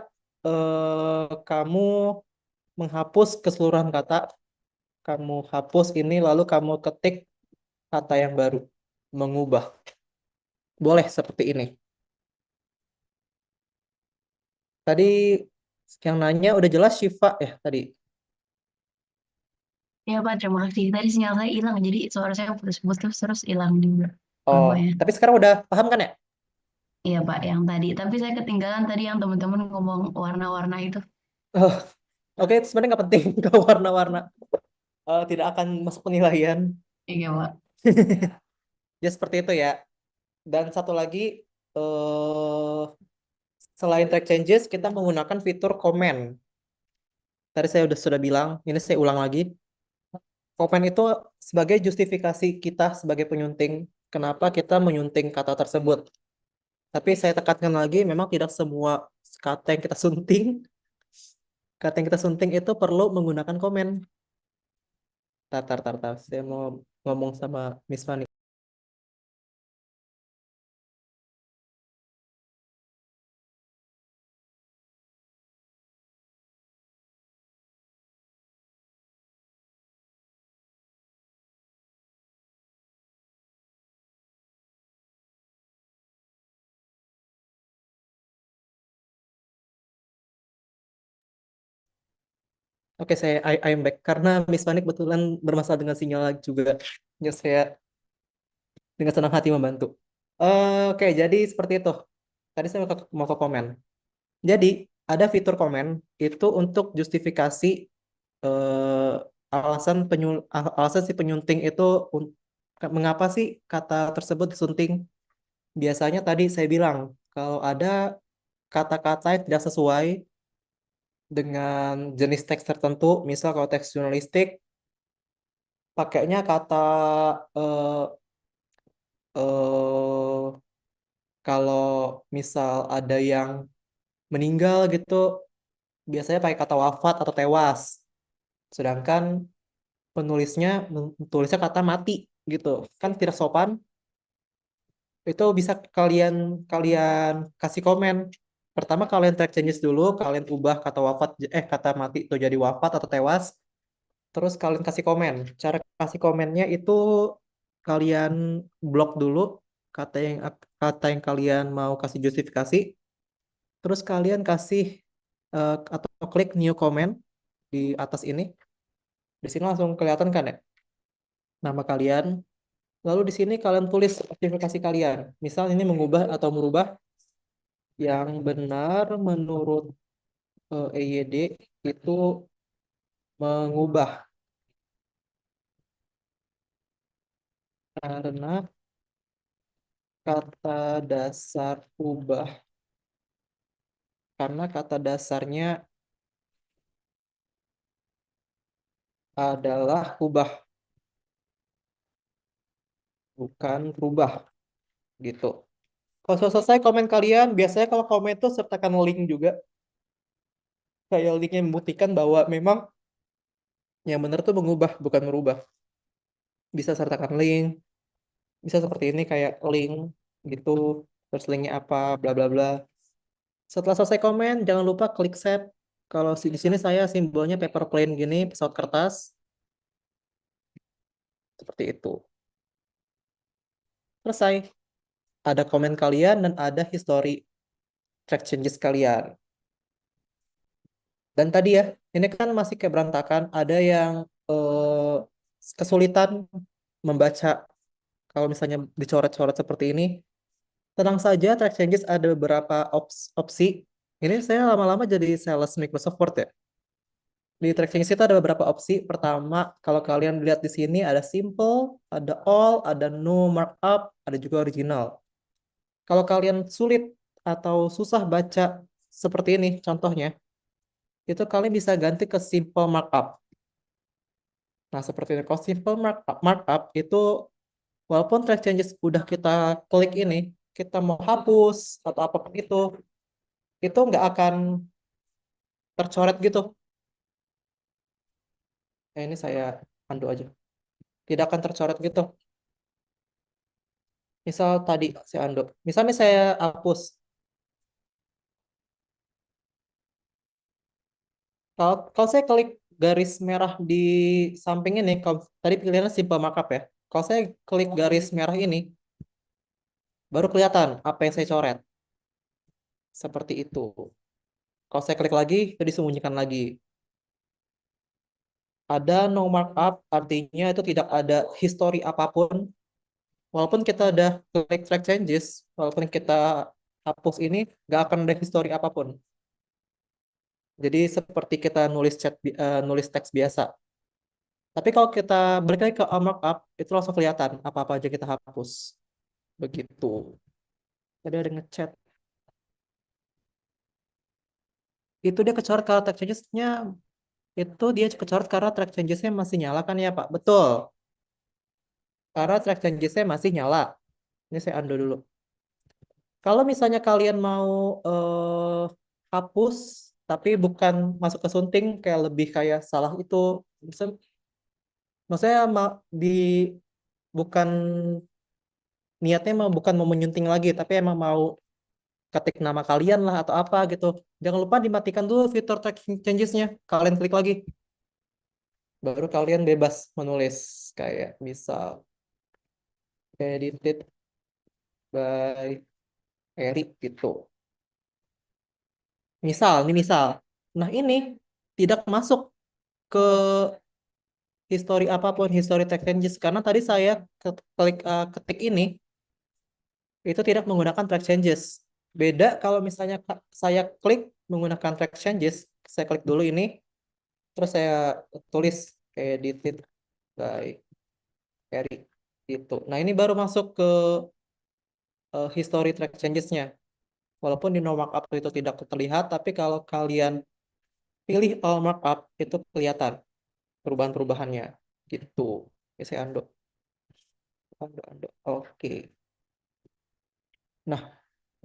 kamu menghapus keseluruhan kata. Kamu hapus ini, lalu kamu ketik kata yang baru. Mengubah. Boleh seperti ini. Tadi yang nanya udah jelas Syifa ya tadi. Ya Pak, terima kasih. Tadi sinyal saya hilang, jadi suara saya putus-putus terus hilang juga Oh, infonya. tapi sekarang udah paham kan ya? Iya Pak, yang tadi. Tapi saya ketinggalan tadi yang teman-teman ngomong warna-warna itu. Oh, oke, sebenarnya nggak penting kalau warna-warna. Tidak akan masuk penilaian. Iya Pak. Ya seperti itu ya. Dan satu lagi, eh selain track changes, kita menggunakan fitur comment. Tadi saya sudah bilang, ini saya ulang lagi. Comment itu sebagai justifikasi kita sebagai penyunting. Kenapa kita menyunting kata tersebut. Tapi saya tekankan lagi, memang tidak semua kata yang kita sunting, kata yang kita sunting itu perlu menggunakan komen. Tar. Saya mau ngomong sama Miss Fani. Oke, I'm back karena Miss Panik betulan bermasalah dengan sinyal juga. Ya, saya dengan senang hati membantu. Oke, jadi seperti itu. Tadi saya mau ke komen. Jadi ada fitur komen itu untuk justifikasi eh, alasan si penyunting itu mengapa sih kata tersebut disunting. Biasanya tadi saya bilang kalau ada kata-kata yang tidak sesuai dengan jenis teks tertentu, misal kalau teks jurnalistik pakainya kata eh, eh, kalau misal ada yang meninggal gitu biasanya pakai kata wafat atau tewas. Sedangkan penulisnya tulisnya kata mati gitu. Kan tidak sopan. Itu bisa kalian kalian kasih komen. Pertama kalian track changes dulu, kalian ubah kata wafat kata mati itu jadi wafat atau tewas. Terus kalian kasih komen. Cara kasih komennya itu kalian blok dulu kata yang kalian mau kasih justifikasi. Terus kalian kasih atau klik new comment di atas ini. Di sini langsung kelihatan kan ya nama kalian. Lalu di sini kalian tulis justifikasi kalian. Misal ini mengubah atau merubah yang benar menurut EYD itu mengubah karena kata dasar ubah karena kata dasarnya adalah ubah bukan rubah gitu. Kalau sudah selesai komen kalian, biasanya kalau komen itu sertakan link juga. Kayak linknya membuktikan bahwa memang yang benar tuh mengubah bukan merubah. Bisa sertakan link, bisa seperti ini kayak link gitu, terus linknya apa, bla bla bla. Setelah selesai komen, jangan lupa klik save. Kalau di sini saya simbolnya paper plane gini, pesawat kertas, seperti itu. Selesai. Ada komen kalian dan ada history track changes kalian. Dan tadi ya, ini kan masih kayak berantakan. Ada yang kesulitan membaca kalau misalnya dicoret-coret seperti ini. Tenang saja, track changes ada beberapa opsi. Ini saya lama-lama jadi sales Microsoft Word ya. Di track changes itu ada beberapa opsi. Pertama, kalau kalian lihat di sini ada simple, ada all, ada no markup, ada juga original. Kalau kalian sulit atau susah baca seperti ini contohnya, itu kalian bisa ganti ke simple markup. Nah, seperti ini. Kalau simple markup itu walaupun track changes udah kita klik ini, kita mau hapus atau apapun itu nggak akan tercoret gitu. Ini saya undo aja. Tidak akan tercoret gitu. Misal tadi saya undo. Misalnya saya hapus. Kalau saya klik garis merah di samping ini, kalau tadi pilihannya simple markup ya. Kalau saya klik garis merah ini, baru kelihatan apa yang saya coret. Seperti itu. Kalau saya klik lagi, itu disembunyikan lagi. Ada no markup, artinya itu tidak ada history apapun. Walaupun kita udah klik track changes, walaupun kita hapus ini, nggak akan ada history apapun. Jadi seperti kita nulis teks biasa. Tapi kalau kita balik lagi ke all markup, itu langsung kelihatan apa-apa aja kita hapus. Begitu. Tadi ada ngechat. Itu dia kecoret kalau track changes-nya, itu dia kecoret karena track changes-nya masih nyala kan ya Pak? Betul. Karena track changes-nya masih nyala. Ini saya undo dulu. Kalau misalnya kalian mau hapus, tapi bukan masuk ke sunting, kayak lebih kayak salah itu, maksudnya di bukan niatnya bukan mau menyunting lagi, tapi emang mau ketik nama kalian lah atau apa gitu. Jangan lupa dimatikan dulu fitur track changes-nya. Kalian klik lagi, baru kalian bebas menulis kayak misal edited by Eric gitu. Misal, ini misal. Nah ini tidak masuk ke history apapun, history text changes. Karena tadi saya ketik ini, itu tidak menggunakan track changes. Beda kalau misalnya saya klik menggunakan track changes, saya klik dulu ini, terus saya tulis kayak edit by Ferry gitu. Nah, ini baru masuk ke history track changes-nya. Walaupun di no markup itu tidak terlihat, tapi kalau kalian pilih all markup itu kelihatan perubahan-perubahannya gitu. Oke, saya undo. Oke. Nah,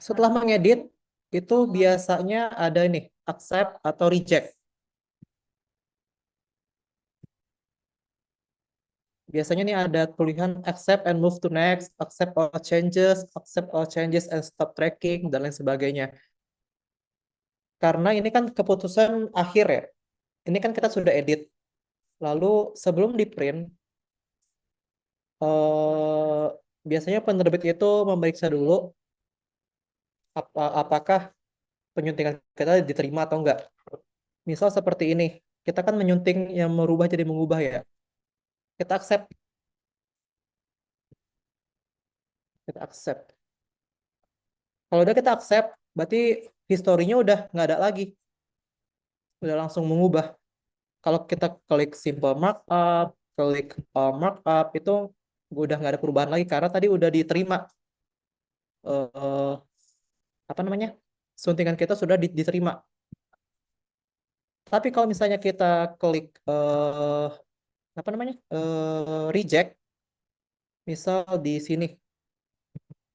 setelah mengedit itu biasanya ada ini accept atau reject. Biasanya nih ada tulisan accept and move to next, accept all changes and stop tracking dan lain sebagainya. Karena ini kan keputusan akhir ya. Ini kan kita sudah edit. Lalu sebelum di print biasanya penerbit itu memeriksa dulu apakah penyuntingan kita diterima atau enggak. Misal seperti ini, kita kan menyunting yang merubah jadi mengubah ya. Kita accept. Kalau udah kita accept, berarti historinya udah nggak ada lagi. Udah langsung mengubah. Kalau kita klik simple markup, klik markup, itu udah nggak ada perubahan lagi karena tadi udah diterima. Apa namanya? Suntingan kita sudah diterima. Tapi kalau misalnya kita klik apa namanya? Reject, misal di sini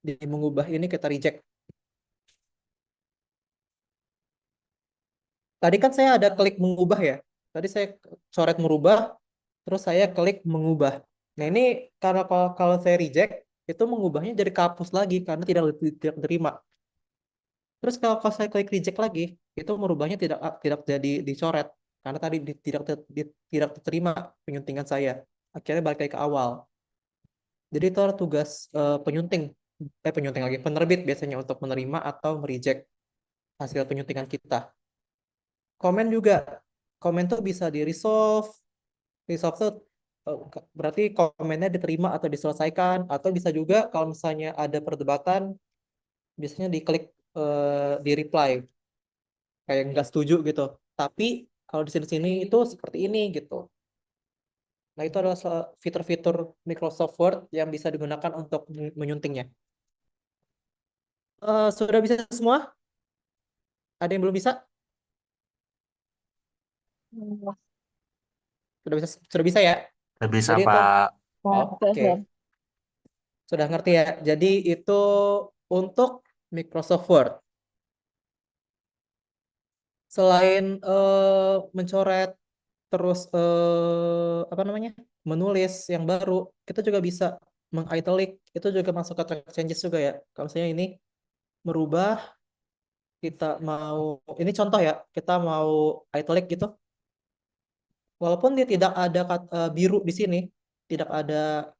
di mengubah ini kita reject. Tadi kan saya ada klik mengubah ya. Tadi saya coret merubah, terus saya klik mengubah. Nah, ini karena kalau saya reject, itu mengubahnya jadi kehapus lagi karena tidak diterima. Terus kalau saya klik reject lagi, itu merubahnya tidak jadi dicoret karena tadi tidak diterima penyuntingan saya. Akhirnya balik lagi ke awal. Jadi itu adalah tugas penyunting lagi, penerbit biasanya untuk menerima atau mereject hasil penyuntingan kita. Komen juga. Komen tuh bisa di-resolve. Resolve tuh berarti komennya diterima atau diselesaikan. Atau bisa juga kalau misalnya ada perdebatan, biasanya diklik di-reply. Kayak nggak setuju gitu. Tapi kalau di sini itu seperti ini gitu. Nah, itu adalah fitur-fitur Microsoft Word yang bisa digunakan untuk menyuntingnya. Sudah bisa semua? Ada yang belum bisa? Sudah bisa ya? Nggak bisa, Jadi itu Pak. oke. Sudah ngerti ya? Jadi itu untuk Microsoft Word. Selain mencoret terus apa namanya? Menulis yang baru, kita juga bisa meng-italic. Itu juga masuk ke track changes juga ya. Kalau misalnya ini merubah, kita mau ini contoh ya, kita mau italic gitu. Walaupun dia tidak ada biru di sini, tidak ada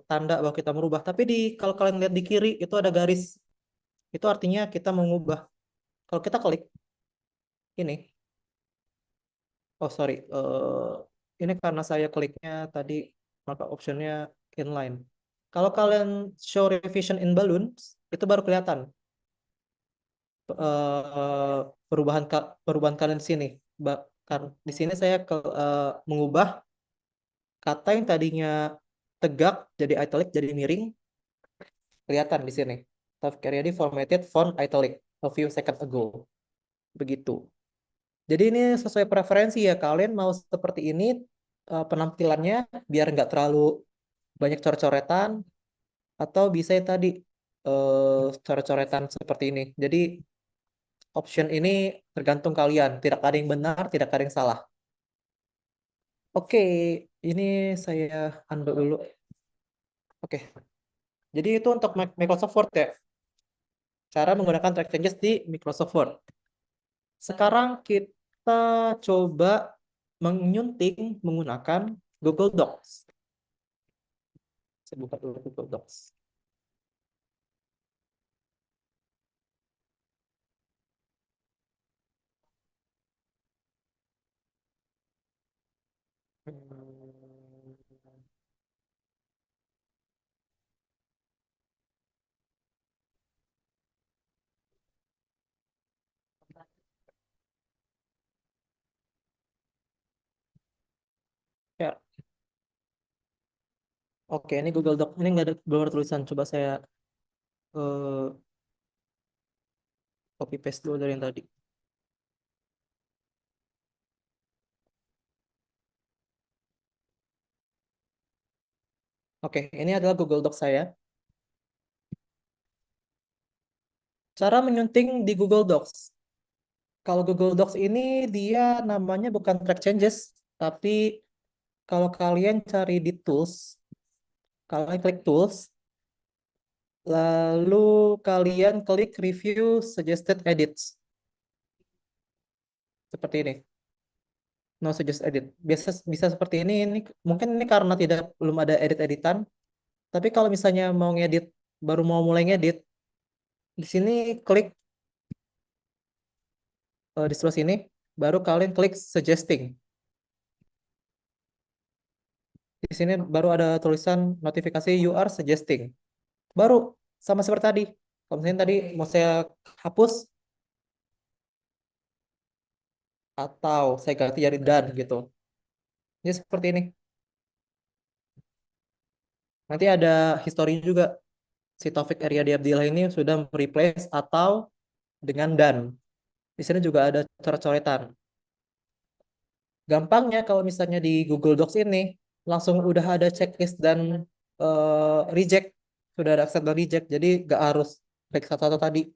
tanda bahwa kita merubah, tapi kalau kalian lihat di kiri itu ada garis. Itu artinya kita mengubah. Kalau kita klik ini, oh sorry, ini karena saya kliknya tadi maka optionnya inline. Kalau kalian show revision in balloons, itu baru kelihatan perubahan kalian di sini. Di sini saya mengubah kata yang tadinya tegak jadi italic jadi miring, kelihatan di sini. Tavkariadi formatted font italic a few seconds ago. Begitu. Jadi ini sesuai preferensi ya. Kalian mau seperti ini penampilannya biar nggak terlalu banyak coret-coretan atau bisa yang tadi coret-coretan seperti ini. Jadi option ini tergantung kalian. Tidak ada yang benar, tidak ada yang salah. Oke, ini saya unbox dulu. Oke. Jadi itu untuk Microsoft Word ya. Cara menggunakan track changes di Microsoft Word. Sekarang kita coba menyunting menggunakan Google Docs. Saya buka dulu Google Docs. Hmm, Ya, oke, ini Google Doc. Ini nggak ada belum ada tulisan. Coba saya eh, copy paste dulu dari yang tadi. Oke, ini adalah Google Doc saya. Cara menyunting di Google Docs. Kalau Google Docs ini dia namanya bukan track changes, tapi kalau kalian cari di tools, kalian klik tools, lalu kalian klik review suggested edits. Seperti ini. No suggest edit. Biasa bisa seperti ini. Ini mungkin ini karena belum ada edit-editan. Tapi kalau misalnya mau ngedit, baru mau mulai ngedit, di sini klik di sebelah sini, baru kalian klik suggesting. Di sini baru ada tulisan notifikasi you are suggesting. Baru sama seperti tadi. Kalau misalnya tadi mau saya hapus atau saya ganti jadi done gitu. Ini seperti ini. Nanti ada history juga. Si Taufik Riyadi Abdillah ini sudah replace atau dengan done. Di sini juga ada coret-coretan. Gampangnya kalau misalnya di Google Docs ini langsung udah ada checklist dan reject. Sudah ada accept dan reject. Jadi nggak harus klik satu-satu tadi.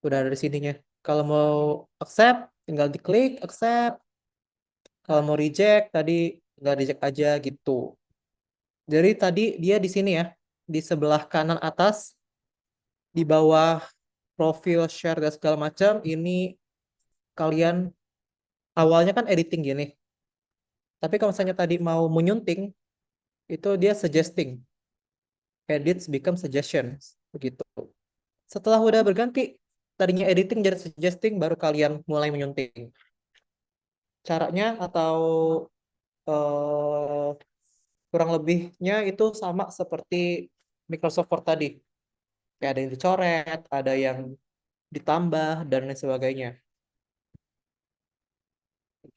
Udah ada di sininya. Kalau mau accept, tinggal diklik accept. Kalau mau reject, tadi tinggal reject aja gitu. Jadi tadi dia di sini ya, di sebelah kanan atas, di bawah profil, share, dan segala macam, ini kalian awalnya kan editing gini. Tapi kalau misalnya tadi mau menyunting, itu dia suggesting. Edits become suggestions. Begitu. Setelah udah berganti, tadinya editing jadi suggesting, baru kalian mulai menyunting. Caranya atau eh, kurang lebihnya itu sama seperti Microsoft Word tadi. Kayak ada yang dicoret, ada yang ditambah, dan lain sebagainya.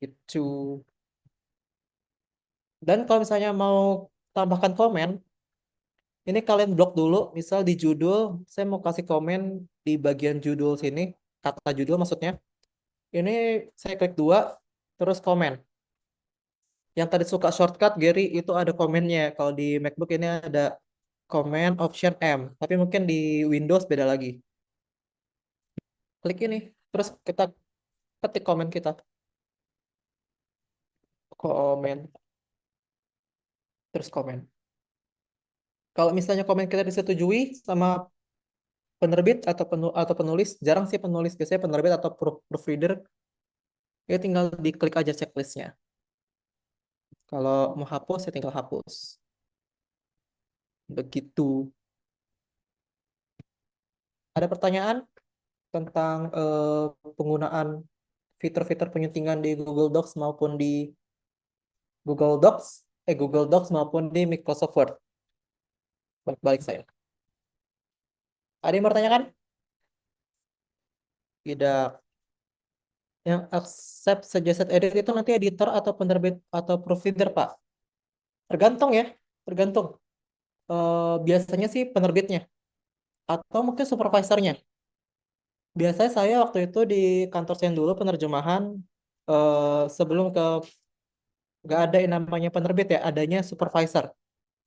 Gitu. Dan kalau misalnya mau tambahkan komen, ini kalian blok dulu. Misal di judul, saya mau kasih komen di bagian judul sini, kata judul maksudnya. Ini saya klik 2, terus komen. Yang tadi suka shortcut, Gary, itu ada komennya. Kalau di MacBook ini ada komen option M. Tapi mungkin di Windows beda lagi. Klik ini, terus kita ketik komen kita. Komen. Terus komen. Kalau misalnya komen kita disetujui sama penerbit atau penulis, jarang sih penulis, biasanya penerbit atau proofreader, ya tinggal diklik aja checklistnya. Kalau mau hapus, ya tinggal hapus. Begitu. Ada pertanyaan tentang penggunaan fitur-fitur penyuntingan di Google Docs maupun di Google Docs maupun di Microsoft Word. Balik saya. Ada yang bertanyakan? Tidak. Yang accept suggested edit itu nanti editor atau penerbit atau provider, Pak. Tergantung ya, tergantung. Biasanya sih penerbitnya atau mungkin supervisornya. Biasanya saya waktu itu di kantor saya dulu penerjemahan sebelum nggak ada yang namanya penerbit ya, adanya supervisor.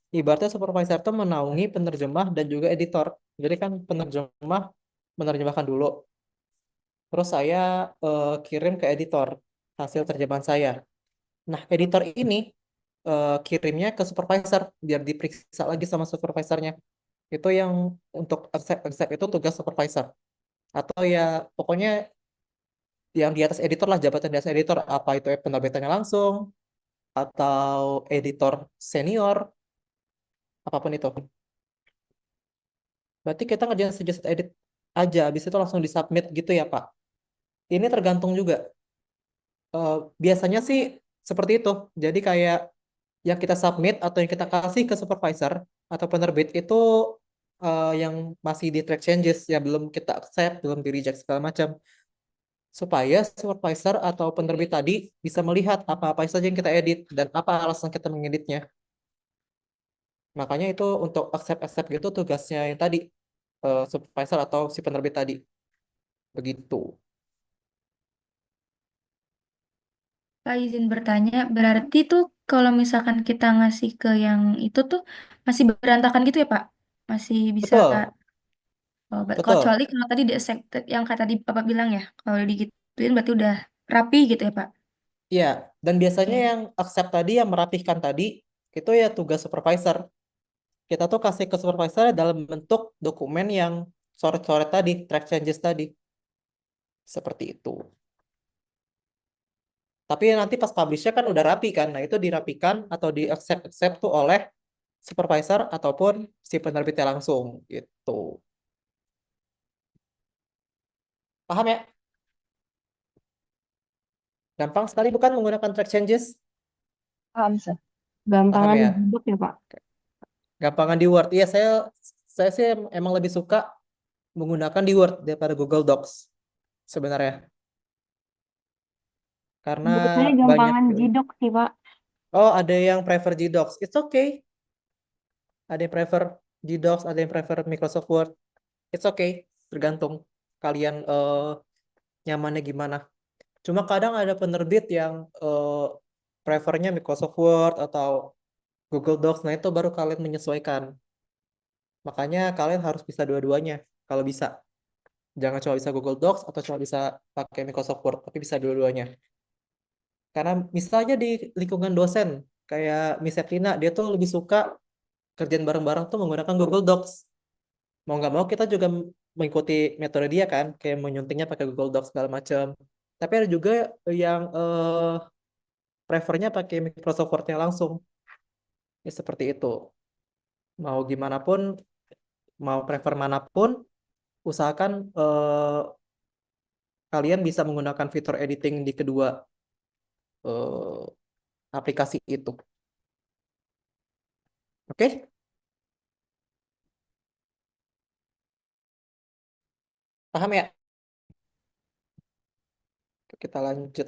Ibaratnya supervisor itu menaungi penerjemah dan juga editor. Jadi kan penerjemah menerjemahkan dulu. Terus saya kirim ke editor hasil terjemahan saya. Nah, editor ini kirimnya ke supervisor biar diperiksa lagi sama supervisornya. Itu yang untuk accept itu tugas supervisor. Atau ya pokoknya yang di atas editor lah, jabatan di atas editor, apa itu penerbitannya langsung atau editor senior, apapun itu. Berarti kita ngerjain suggested edit aja, habis itu langsung disubmit gitu ya, Pak. Ini tergantung juga. Biasanya sih Seperti itu. Jadi kayak yang kita submit atau yang kita kasih ke supervisor atau penerbit itu yang masih di track changes, ya belum kita accept, belum di reject segala macam. Supaya supervisor atau penerbit tadi bisa melihat apa-apa saja yang kita edit dan apa alasan kita mengeditnya. Makanya itu untuk accept gitu tugasnya yang tadi supervisor atau si penerbit tadi. Begitu. Kak, izin bertanya, berarti tuh kalau misalkan kita ngasih ke yang itu tuh masih berantakan gitu ya, Pak? Masih bisa, Betul, betul. kecuali kalau tadi di accepted, yang kata tadi Bapak bilang ya, kalau digituin berarti udah rapi gitu ya, Pak? Iya, dan biasanya Oke. yang accept tadi, yang merapihkan tadi, itu ya tugas supervisor. Kita tuh kasih ke supervisor dalam bentuk dokumen yang coret-coret tadi, track changes tadi. Seperti itu. Tapi nanti pas publish-nya kan udah rapi kan. Nah, itu dirapikan atau di accept tuh oleh supervisor ataupun si penerbitnya langsung gitu. Paham ya? Gampang sekali bukan menggunakan track changes? Paham, Sir. Paham Gampangan ya? duduk ya, Pak. Gampangan di Word. Iya, saya sih emang lebih suka menggunakan di Word daripada Google Docs sebenarnya. Karena Menurut saya banyak gampangan pilihan. jidok sih, Pak. Oh, ada yang prefer Gdocs. It's okay. Ada yang prefer Gdocs, ada yang prefer Microsoft Word. It's okay. Tergantung kalian nyamannya gimana. Cuma kadang ada penerbit yang prefernya Microsoft Word atau Google Docs. Nah, itu baru kalian menyesuaikan. Makanya kalian harus bisa dua-duanya kalau bisa. Jangan cuma bisa Google Docs atau cuma bisa pakai Microsoft Word, tapi bisa dua-duanya. Karena misalnya di lingkungan dosen, kayak Miss Eplina, dia tuh lebih suka kerjaan bareng-bareng tuh menggunakan Google Docs. Mau nggak mau kita juga mengikuti metode dia kan, kayak menyuntingnya pakai Google Docs segala macam. Tapi ada juga yang prefernya pakai Microsoft Word-nya langsung. Ya seperti itu. Mau gimana pun, mau prefer manapun, usahakan kalian bisa menggunakan fitur editing di kedua eh, aplikasi itu. Oke? Paham ya? Kita lanjut.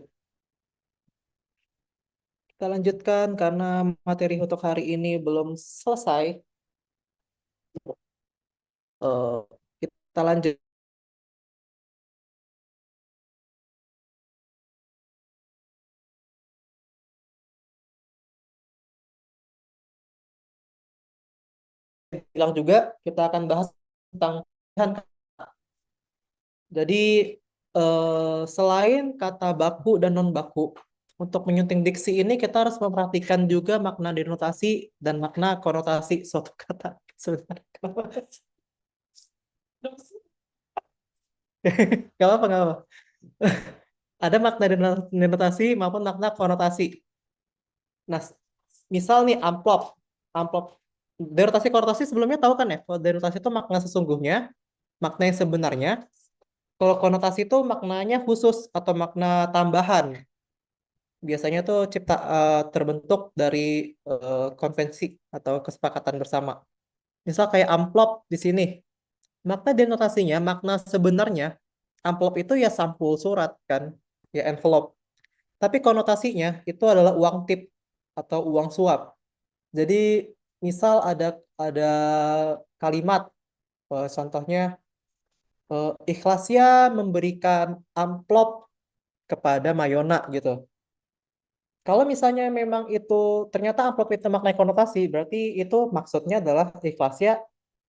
Kita lanjutkan karena materi untuk hari ini belum selesai. Eh, kita lanjut. Bilang juga kita akan bahas tentang pilihan kata. Jadi selain kata baku dan non baku, untuk menyunting diksi ini kita harus memperhatikan juga makna denotasi dan makna konotasi suatu kata. Sebentar. Gak apa-apa, gak apa. Ada makna denotasi maupun makna konotasi. Nah, misal nih amplop. Amplop. Denotasi konotasi sebelumnya tahu kan ya? Kalau denotasi itu makna sesungguhnya, makna yang sebenarnya. Kalau konotasi itu maknanya khusus atau makna tambahan. Biasanya tuh terbentuk dari konvensi atau kesepakatan bersama. Misal kayak amplop di sini. Makna denotasinya, makna sebenarnya, amplop itu ya sampul surat kan, ya envelope. Tapi konotasinya itu adalah uang tip atau uang suap. Jadi misal ada kalimat, contohnya ikhlasnya memberikan amplop kepada Mayona gitu. Kalau misalnya memang itu ternyata amplop itu maknanya konotasi, berarti itu maksudnya adalah ikhlasnya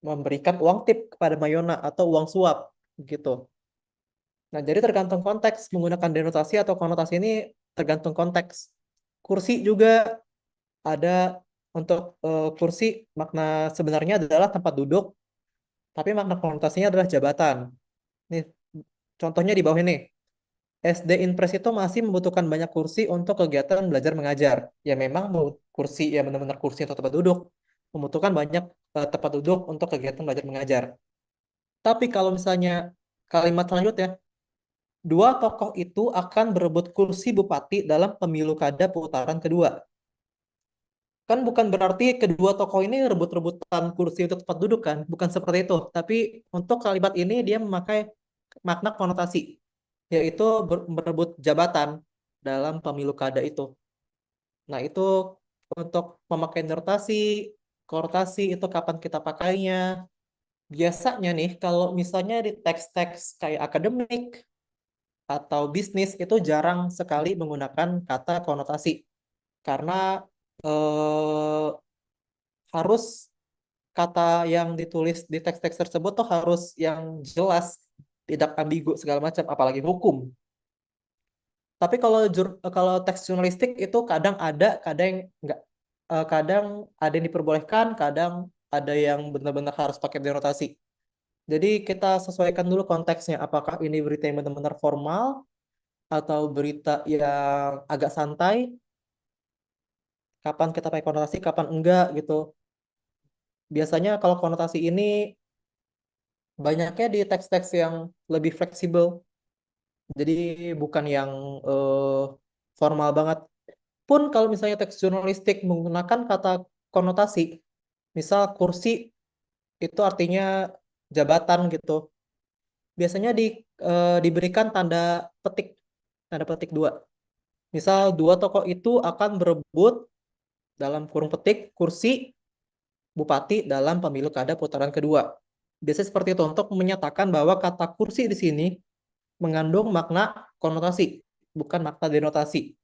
memberikan uang tip kepada Mayona atau uang suap gitu. Nah, jadi tergantung konteks menggunakan denotasi atau konotasi ini tergantung konteks. Kursi juga ada untuk kursi makna sebenarnya adalah tempat duduk, tapi makna konotasinya adalah jabatan. Nih, contohnya di bawah ini. SD Inpres itu masih membutuhkan banyak kursi untuk kegiatan belajar mengajar. Ya memang kursi ya benar-benar kursi atau tempat duduk membutuhkan banyak tempat duduk untuk kegiatan belajar mengajar. Tapi kalau misalnya kalimat selanjutnya Dua tokoh itu akan berebut kursi bupati dalam pemilu kada putaran kedua. Kan bukan berarti kedua tokoh ini rebut-rebutan kursi untuk tempat duduk kan, bukan seperti itu. Tapi untuk kalimat ini dia memakai makna konotasi, yaitu berebut jabatan dalam pemilu kada itu. Nah, itu untuk memakai konotasi itu kapan kita pakainya. Biasanya nih, kalau misalnya di teks-teks kayak akademik atau bisnis itu jarang sekali menggunakan kata konotasi. Karena harus kata yang ditulis di teks-teks tersebut tuh harus yang jelas, tidak ambigu segala macam, apalagi hukum. Tapi kalau teks jurnalistik itu kadang ada, kadang yang enggak. Kadang ada yang diperbolehkan, kadang ada yang benar-benar harus pakai denotasi. Jadi kita sesuaikan dulu konteksnya, apakah ini berita yang benar-benar formal atau berita yang agak santai, kapan kita pakai konotasi, kapan enggak gitu. Biasanya kalau konotasi ini banyaknya di teks-teks yang lebih fleksibel. Jadi bukan yang formal banget. Pun kalau misalnya teks jurnalistik menggunakan kata konotasi, misal kursi itu artinya jabatan gitu. Biasanya diberikan tanda petik 2. Misal dua tokoh itu akan berebut dalam kurung petik kursi bupati dalam pemilu kada putaran kedua. Biasanya seperti itu untuk menyatakan bahwa kata kursi di sini mengandung makna konotasi, bukan makna denotasi.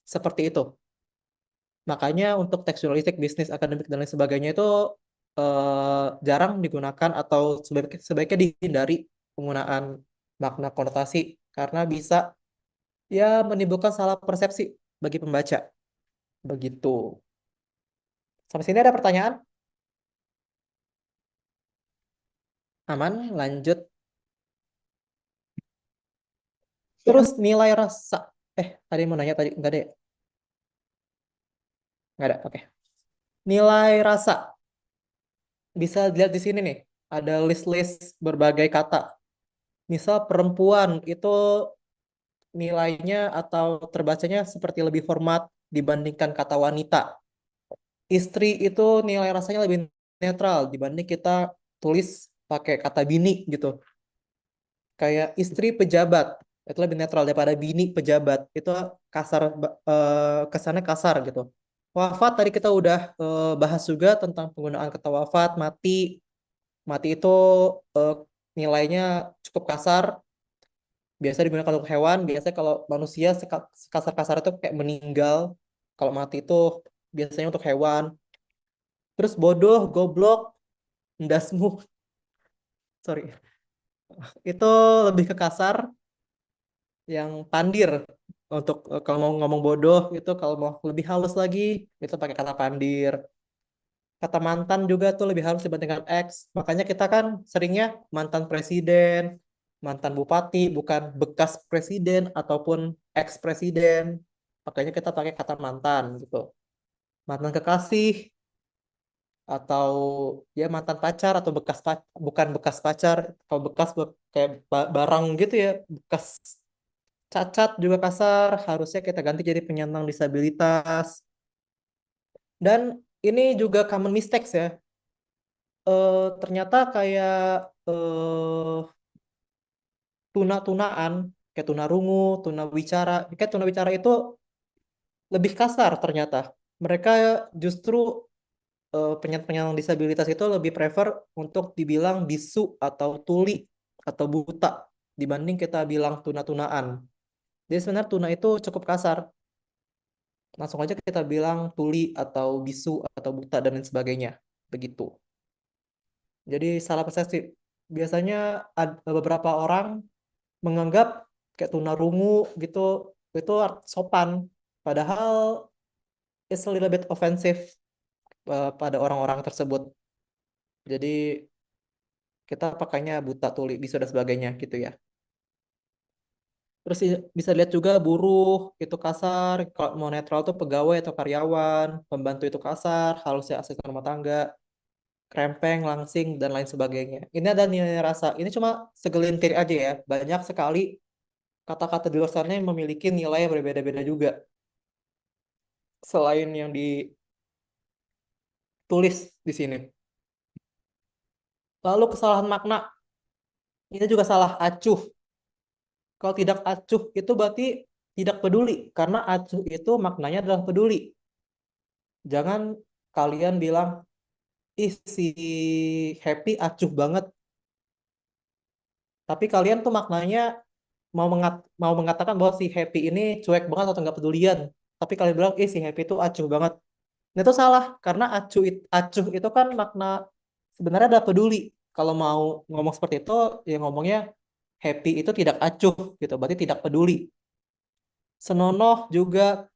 Seperti itu. Makanya untuk teks jurnalistik, bisnis, akademik, dan lain sebagainya itu jarang digunakan atau sebaiknya dihindari penggunaan makna konotasi karena bisa ya menimbulkan salah persepsi bagi pembaca. Begitu. Sampai sini ada pertanyaan? Aman, lanjut. Terus nilai rasa. Ada yang mau nanya tadi? Enggak ada ya? Enggak ada, oke. Nilai rasa. Bisa dilihat di sini nih. Ada list-list berbagai kata. Misal perempuan itu nilainya atau terbacanya seperti lebih hormat dibandingkan kata wanita. Istri itu nilai rasanya lebih netral dibanding kita tulis pakai kata bini gitu. Kayak istri pejabat itu lebih netral daripada bini pejabat. Itu kasar, kesannya kasar gitu. Wafat tadi kita udah bahas juga tentang penggunaan kata wafat, mati. Mati itu nilainya cukup kasar. Biasa digunakan untuk hewan, biasanya kalau manusia sekasar-kasar itu kayak meninggal. Kalau mati itu biasanya untuk hewan. Terus bodoh, goblok, ndasmu. Sorry. Itu lebih ke kasar. Yang pandir. Untuk kalau mau ngomong bodoh, itu kalau mau lebih halus lagi, itu pakai kata pandir. Kata mantan juga tuh lebih halus dibandingkan ex. Makanya kita kan seringnya mantan presiden, mantan bupati, bukan bekas presiden ataupun ex presiden. Makanya kita pakai kata mantan gitu. Mantan kekasih atau ya mantan pacar atau bukan bekas pacar, kalau bekas kayak barang gitu ya, bekas cacat juga kasar, harusnya kita ganti jadi penyandang disabilitas. Dan ini juga common mistakes ya. Ternyata kayak tuna-tunaan, kayak tuna rungu, tuna wicara. Kayak tuna wicara itu lebih kasar ternyata. Mereka justru penyandang disabilitas itu lebih prefer untuk dibilang bisu atau tuli atau buta dibanding kita bilang tuna-tunaan. Jadi sebenarnya tuna itu cukup kasar. Langsung aja kita bilang tuli atau bisu atau buta dan lain sebagainya. Begitu. Jadi salah persepsi. Biasanya ada beberapa orang menganggap kayak tunarungu gitu itu sopan. Padahal it's a little bit offensive pada orang-orang tersebut. Jadi kita pakainya buta, tuli, bisu dan sebagainya gitu ya. Terus bisa lihat juga buruh itu kasar, kalau mau netral tuh pegawai atau karyawan, pembantu itu kasar, halusnya asisten rumah tangga, krempeng, langsing, dan lain sebagainya. Ini ada nilai rasa. Ini cuma segelintir aja ya. Banyak sekali kata-kata di luar sana yang memiliki nilai yang berbeda-beda juga. Selain yang ditulis di sini. Lalu kesalahan makna. Ini juga salah acuh. Kalau tidak acuh itu berarti tidak peduli. Karena acuh itu maknanya adalah peduli. Jangan kalian bilang, ih si Happy acuh banget. Tapi kalian tuh maknanya mau mengatakan bahwa si Happy ini cuek banget atau nggak pedulian. Tapi kalian bilang, si Happy itu acuh banget. Nah, itu salah. Karena acuh itu kan makna sebenarnya adalah peduli. Kalau mau ngomong seperti itu, ya ngomongnya Happy itu tidak acuh gitu. Berarti tidak peduli. Senonoh juga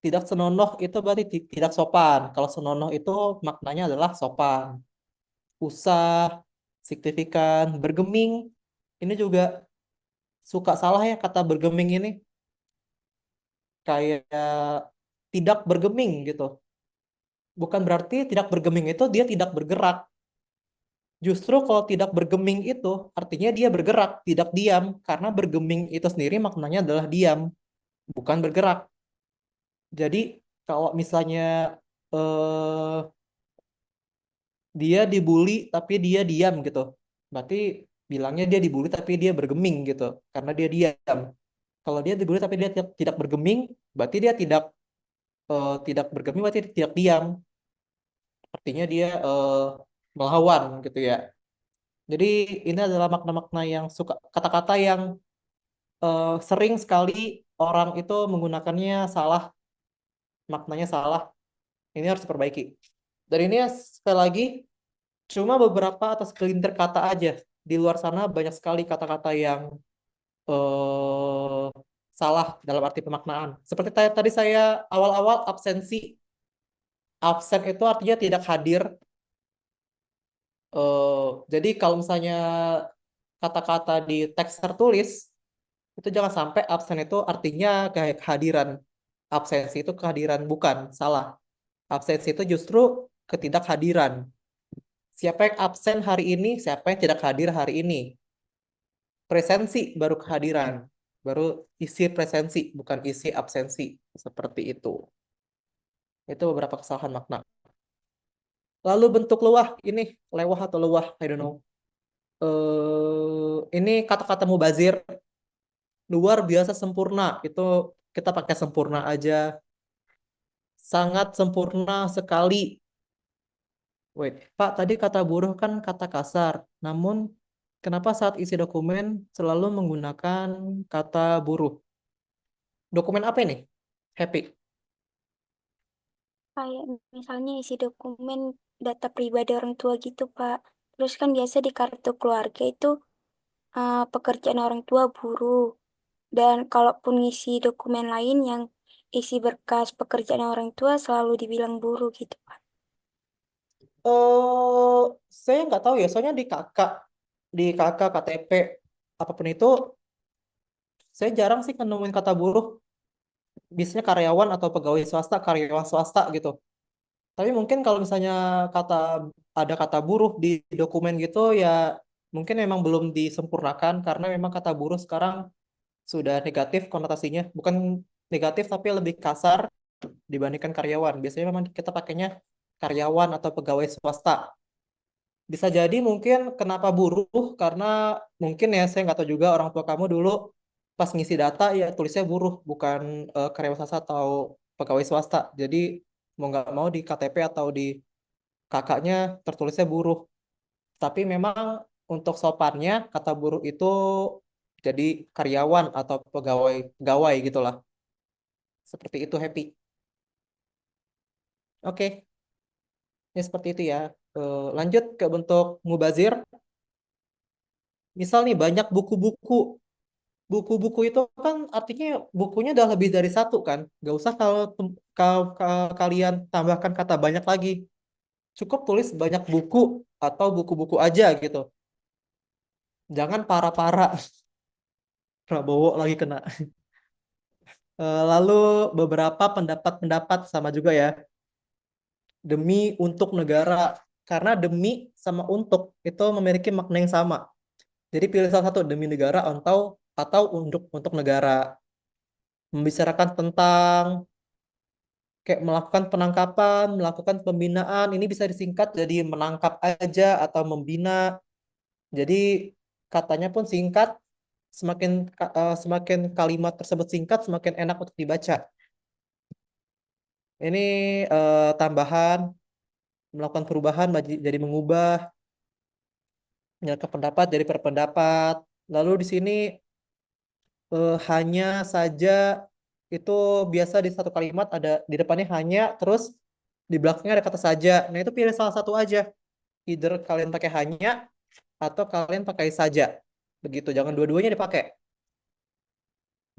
tidak senonoh itu berarti tidak sopan. Kalau senonoh itu maknanya adalah sopan. Usah, signifikan, bergeming. Ini juga suka salah ya kata bergeming ini. Kayak tidak bergeming gitu. Bukan berarti tidak bergeming itu dia tidak bergerak. Justru kalau tidak bergeming itu artinya dia bergerak, tidak diam. Karena bergeming itu sendiri maknanya adalah diam, bukan bergerak. Jadi kalau misalnya eh, dia dibully tapi dia diam gitu, berarti bilangnya dia dibully tapi dia bergeming gitu, karena dia diam. Kalau dia dibully tapi dia tidak bergeming, berarti dia tidak bergeming, berarti tidak diam. Artinya dia melawan gitu ya. Jadi ini adalah makna-makna yang suka kata-kata yang sering sekali orang itu menggunakannya salah, maknanya salah. Ini harus diperbaiki. Dan ini sekali lagi cuma beberapa atau segelintir kata aja. Di luar sana banyak sekali kata-kata yang eh, salah dalam arti pemaknaan. Seperti tadi saya awal-awal absensi. Absen itu artinya tidak hadir. Jadi kalau misalnya kata-kata di teks tertulis, itu jangan sampai absen itu artinya kayak kehadiran. Absensi itu kehadiran, bukan, salah. Absensi itu justru ketidakhadiran. Siapa yang absen hari ini, siapa yang tidak hadir hari ini. Presensi baru kehadiran, baru isi presensi, bukan isi absensi. Seperti itu. Itu beberapa kesalahan makna. Lalu bentuk luah, ini lewah atau luah, I don't know. Ini kata-kata mubazir, luar biasa sempurna, itu kita pakai sempurna aja. Sangat sempurna sekali. Wait, Pak, tadi kata buruh kan kata kasar. Namun, kenapa saat isi dokumen selalu menggunakan kata buruh? Dokumen apa ini? Happy. Kayak misalnya isi dokumen data pribadi orang tua gitu, Pak. Terus kan biasa di kartu keluarga itu pekerjaan orang tua buruh. Dan kalaupun ngisi dokumen lain yang isi berkas pekerjaan orang tua selalu dibilang buruh gitu, Pak. Saya nggak tahu ya, soalnya di KK, KTP, apapun itu, saya jarang sih nemuin kata buruh. Biasanya karyawan atau pegawai swasta, karyawan swasta gitu. Tapi mungkin kalau misalnya ada kata buruh di dokumen gitu ya mungkin memang belum disempurnakan karena memang kata buruh sekarang sudah negatif konotasinya. Bukan negatif tapi lebih kasar dibandingkan karyawan. Biasanya memang kita pakainya karyawan atau pegawai swasta. Bisa jadi mungkin kenapa buruh karena mungkin ya saya nggak tahu juga orang tua kamu dulu pas ngisi data ya tulisnya buruh bukan karyawan swasta atau pegawai swasta. Jadi mau nggak mau di KTP atau di kakaknya tertulisnya buruh. Tapi memang untuk sopannya kata buruh itu jadi karyawan atau pegawai gitulah. Seperti itu Happy. Oke, ini seperti itu ya. Lanjut ke bentuk mubazir. Misal nih banyak buku-buku. Buku-buku itu kan artinya bukunya udah lebih dari satu kan. Gak usah kalau kalian tambahkan kata banyak lagi. Cukup tulis banyak buku atau buku-buku aja gitu. Jangan para-para. Prabowo lagi kena. Lalu beberapa pendapat-pendapat sama juga ya. Demi untuk negara. Karena demi sama untuk itu memiliki makna yang sama. Jadi pilih salah satu demi negara atau atau untuk negara. Membicarakan tentang kayak melakukan penangkapan, melakukan pembinaan, ini bisa disingkat jadi menangkap aja atau membina. Jadi katanya pun singkat, semakin kalimat tersebut singkat, semakin enak untuk dibaca. Ini tambahan, melakukan perubahan jadi mengubah, menyatakan pendapat jadi berpendapat. Lalu di sini hanya saja itu biasa di satu kalimat ada di depannya hanya, terus di belakangnya ada kata saja. Nah, itu pilih salah satu aja. Either kalian pakai hanya atau kalian pakai saja. Begitu, jangan dua-duanya dipakai.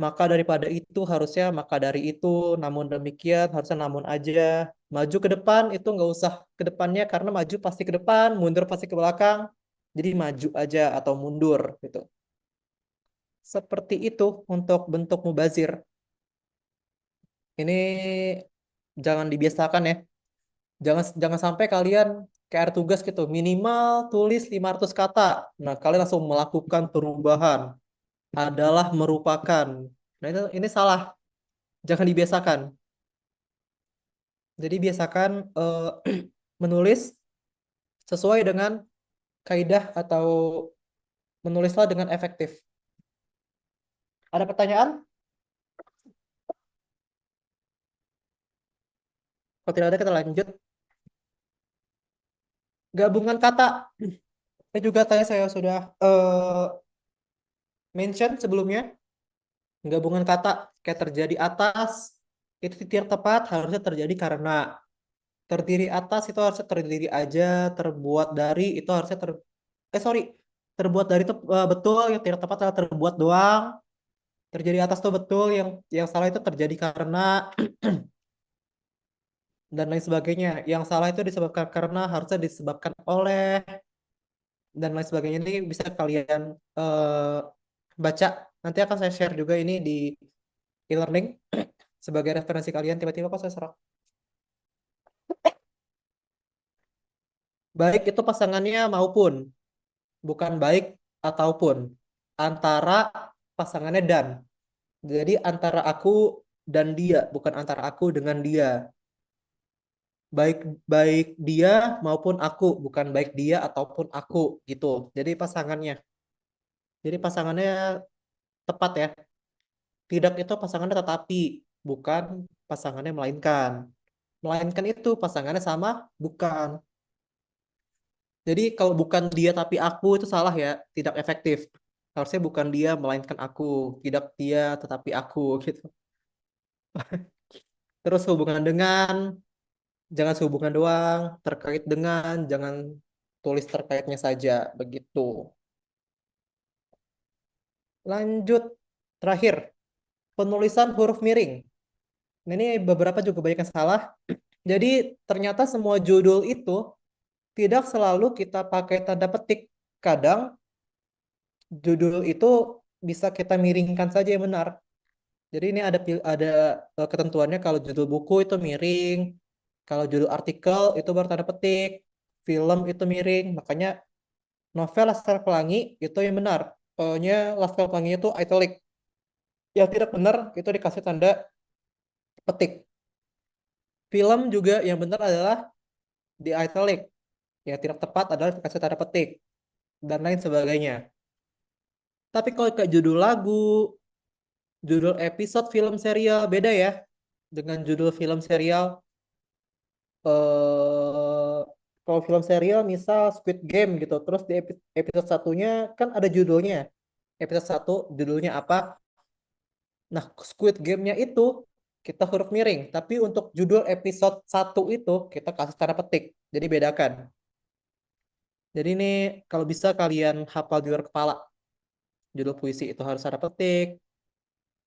Maka daripada itu harusnya maka dari itu, namun demikian harusnya namun aja. Maju ke depan itu nggak usah ke depannya karena maju pasti ke depan, mundur pasti ke belakang. Jadi maju aja atau mundur gitu. Seperti itu untuk bentuk mubazir. Ini jangan dibiasakan ya. Jangan jangan sampai kalian kayak ada tugas gitu, minimal tulis 500 kata. Nah, kalian langsung melakukan perubahan. Adalah merupakan. Nah, ini salah. Jangan dibiasakan. Jadi biasakan menulis sesuai dengan kaidah atau menulislah dengan efektif. Ada pertanyaan? Kalau tidak ada kita lanjut. Gabungan kata. Ini juga tadi saya sudah mention sebelumnya. Gabungan kata kayak terjadi atas itu titik tepat harusnya terjadi karena terdiri atas itu harusnya terdiri aja, terbuat dari itu harusnya sorry, terbuat dari itu betul, yang tidak tepat adalah terbuat doang. Terjadi atas tuh betul, yang salah itu terjadi karena dan lain sebagainya. Yang salah itu disebabkan karena, harusnya disebabkan oleh dan lain sebagainya. Ini bisa kalian baca. Nanti akan saya share juga ini di e-learning sebagai referensi kalian. Tiba-tiba kok saya serak. Baik itu pasangannya maupun, bukan baik ataupun, antara pasangannya dan. Jadi antara aku dan dia, bukan antara aku dengan dia. Baik baik dia maupun aku, bukan baik dia ataupun aku gitu. Jadi pasangannya. Jadi pasangannya tepat ya. Tidak itu pasangannya tetapi, bukan pasangannya melainkan. Melainkan itu pasangannya sama, bukan. Jadi kalau bukan dia tapi aku itu salah ya, tidak efektif. Harusnya bukan dia melainkan aku, tidak dia tetapi aku gitu. Terus hubungan dengan, jangan sehubungan doang, terkait dengan, jangan tulis terkaitnya saja, begitu. Lanjut, terakhir, penulisan huruf miring. Nah, ini beberapa juga banyak yang salah. Jadi ternyata semua judul itu tidak selalu kita pakai tanda petik. Kadang judul itu bisa kita miringkan saja yang benar. Jadi ini ada ketentuannya kalau judul buku itu miring, kalau judul artikel itu baru tanda petik, film itu miring. Makanya novel Laskar Pelangi itu yang benar. Pokoknya Laskar Pelangi itu italic. Yang tidak benar itu dikasih tanda petik. Film juga yang benar adalah di italic. Yang tidak tepat adalah dikasih tanda petik dan lain sebagainya. Tapi kalau kayak judul lagu, judul episode film serial beda ya dengan judul film serial. Kalau film serial misal Squid Game gitu, terus di episode satunya kan ada judulnya. Episode 1 judulnya apa? Nah, Squid Game-nya itu kita huruf miring, tapi untuk judul episode 1 itu kita kasih tanda petik. Jadi bedakan. Jadi ini kalau bisa kalian hafal di luar kepala. Judul puisi itu harus ada petik,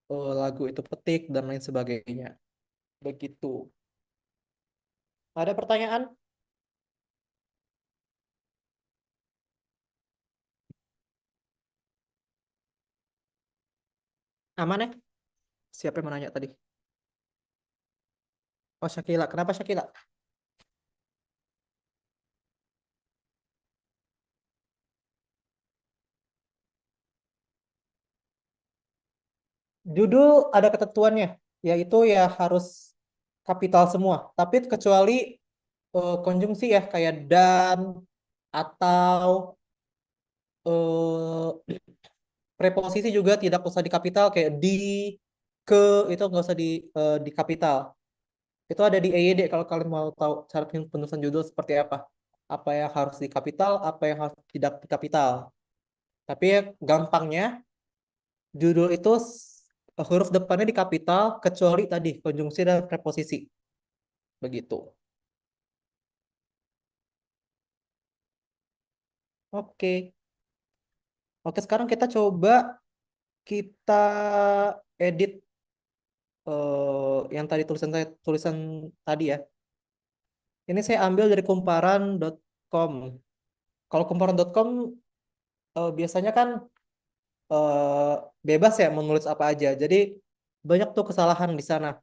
lagu itu petik, dan lain sebagainya. Begitu. Ada pertanyaan? Aman ya? Siapa yang menanya tadi? Oh, Syakila. Kenapa Syakila? Judul ada ketentuannya, yaitu ya harus kapital semua. Tapi kecuali konjungsi ya, kayak dan, atau preposisi juga tidak usah di kapital, kayak di, ke, itu nggak usah di kapital. Itu ada di EYD kalau kalian mau tahu cara penulisan judul seperti apa. Apa yang harus di kapital, apa yang harus tidak di kapital. Tapi ya, gampangnya judul itu huruf depannya di kapital kecuali tadi konjungsi dan preposisi. Begitu. Oke. Oke, sekarang kita coba kita edit yang tadi tulisan tadi ya. Ini saya ambil dari kumparan.com. Kalau kumparan.com biasanya kan bebas ya menulis apa aja. Jadi banyak tuh kesalahan di sana.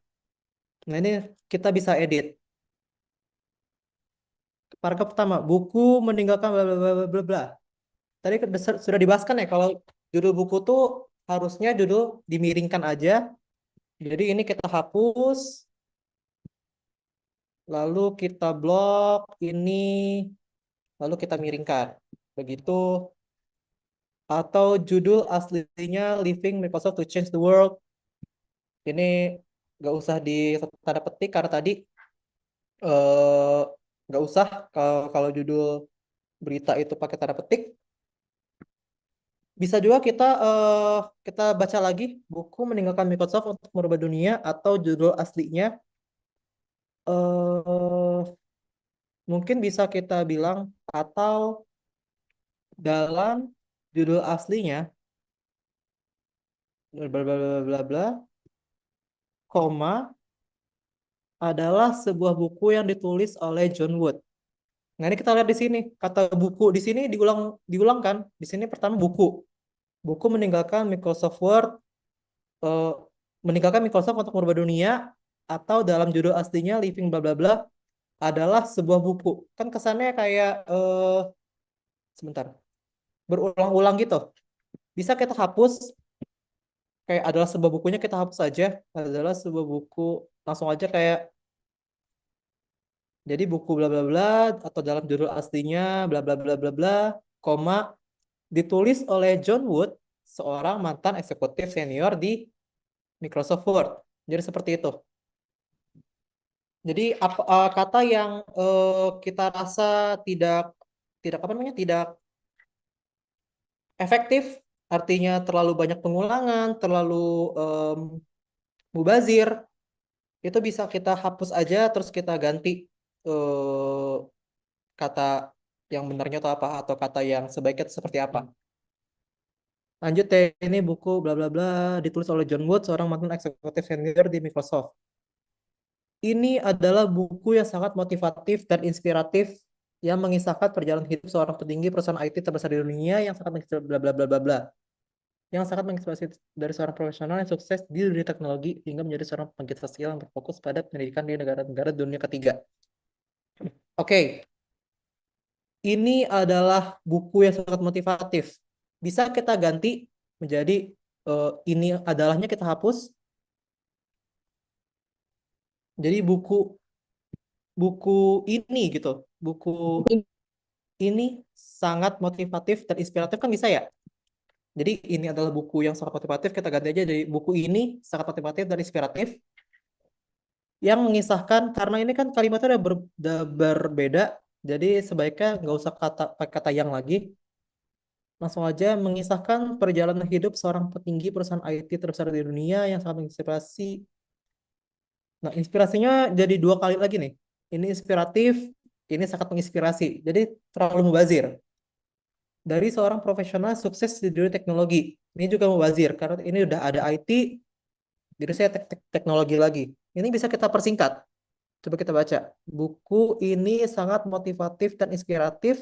Nah, ini kita bisa edit. Paragraf pertama, buku meninggalkan bla bla bla bla bla bla. Tadi sudah dibahaskan ya kalau judul buku tuh harusnya judul dimiringkan aja. Jadi ini kita hapus. Lalu kita blok ini, lalu kita miringkan. Begitu. Atau judul aslinya Leaving Microsoft to Change the World. Ini nggak usah di tanda petik karena tadi nggak usah kalau judul berita itu pakai tanda petik. Bisa juga kita baca lagi buku meninggalkan Microsoft untuk merubah dunia atau judul aslinya mungkin bisa kita bilang atau dalam judul aslinya bla bla bla bla bla koma adalah sebuah buku yang ditulis oleh John Wood. Nah, ini kita lihat di sini kata buku di sini diulangkan. Di sini pertama buku. Buku meninggalkan Microsoft Word meninggalkan Microsoft untuk merubah dunia atau dalam judul aslinya Living bla bla bla adalah sebuah buku. Kan kesannya kayak sebentar. Berulang-ulang gitu. Bisa kita hapus kayak adalah sebuah bukunya kita hapus aja adalah sebuah buku langsung aja kayak jadi buku bla bla bla atau dalam judul aslinya bla bla bla bla bla koma ditulis oleh John Wood seorang mantan eksekutif senior di Microsoft Word. Jadi seperti itu. Jadi kata yang kita rasa tidak apa namanya tidak efektif artinya terlalu banyak pengulangan, terlalu mubazir, itu bisa kita hapus aja terus kita ganti kata yang benarnya atau apa atau kata yang sebaiknya itu seperti apa. Lanjut ya, ini buku bla bla bla ditulis oleh John Wood, seorang mantan eksekutif senior di Microsoft. Ini adalah buku yang sangat motivatif dan inspiratif yang mengisahkan perjalanan hidup seorang petinggi perusahaan IT terbesar di dunia yang sangat menginspirasi bla bla bla bla bla. Yang sangat menginspirasi dari seorang profesional yang sukses di dunia teknologi hingga menjadi seorang penggiat sosial yang berfokus pada pendidikan di negara-negara dunia ketiga. Oke. Ini adalah buku yang sangat motivatif. Bisa kita ganti menjadi ini adalahnya kita hapus. Jadi buku ini gitu. Buku ini sangat motivatif dan inspiratif kan bisa ya? Jadi ini adalah buku yang sangat motivatif, kita ganti aja jadi buku ini sangat motivatif dan inspiratif yang mengisahkan, karena ini kan kalimatnya udah berbeda, jadi sebaiknya nggak usah pakai kata yang lagi. Langsung aja mengisahkan perjalanan hidup seorang petinggi perusahaan IT terbesar di dunia yang sangat menginspirasi. Nah, inspirasinya jadi 2 kali lagi nih. Ini inspiratif, ini sangat menginspirasi. Jadi terlalu mubazir. Dari seorang profesional sukses di dunia teknologi. Ini juga mubazir karena ini udah ada IT, jadi saya teknologi lagi. Ini bisa kita persingkat. Coba kita baca. Buku ini sangat motivatif dan inspiratif,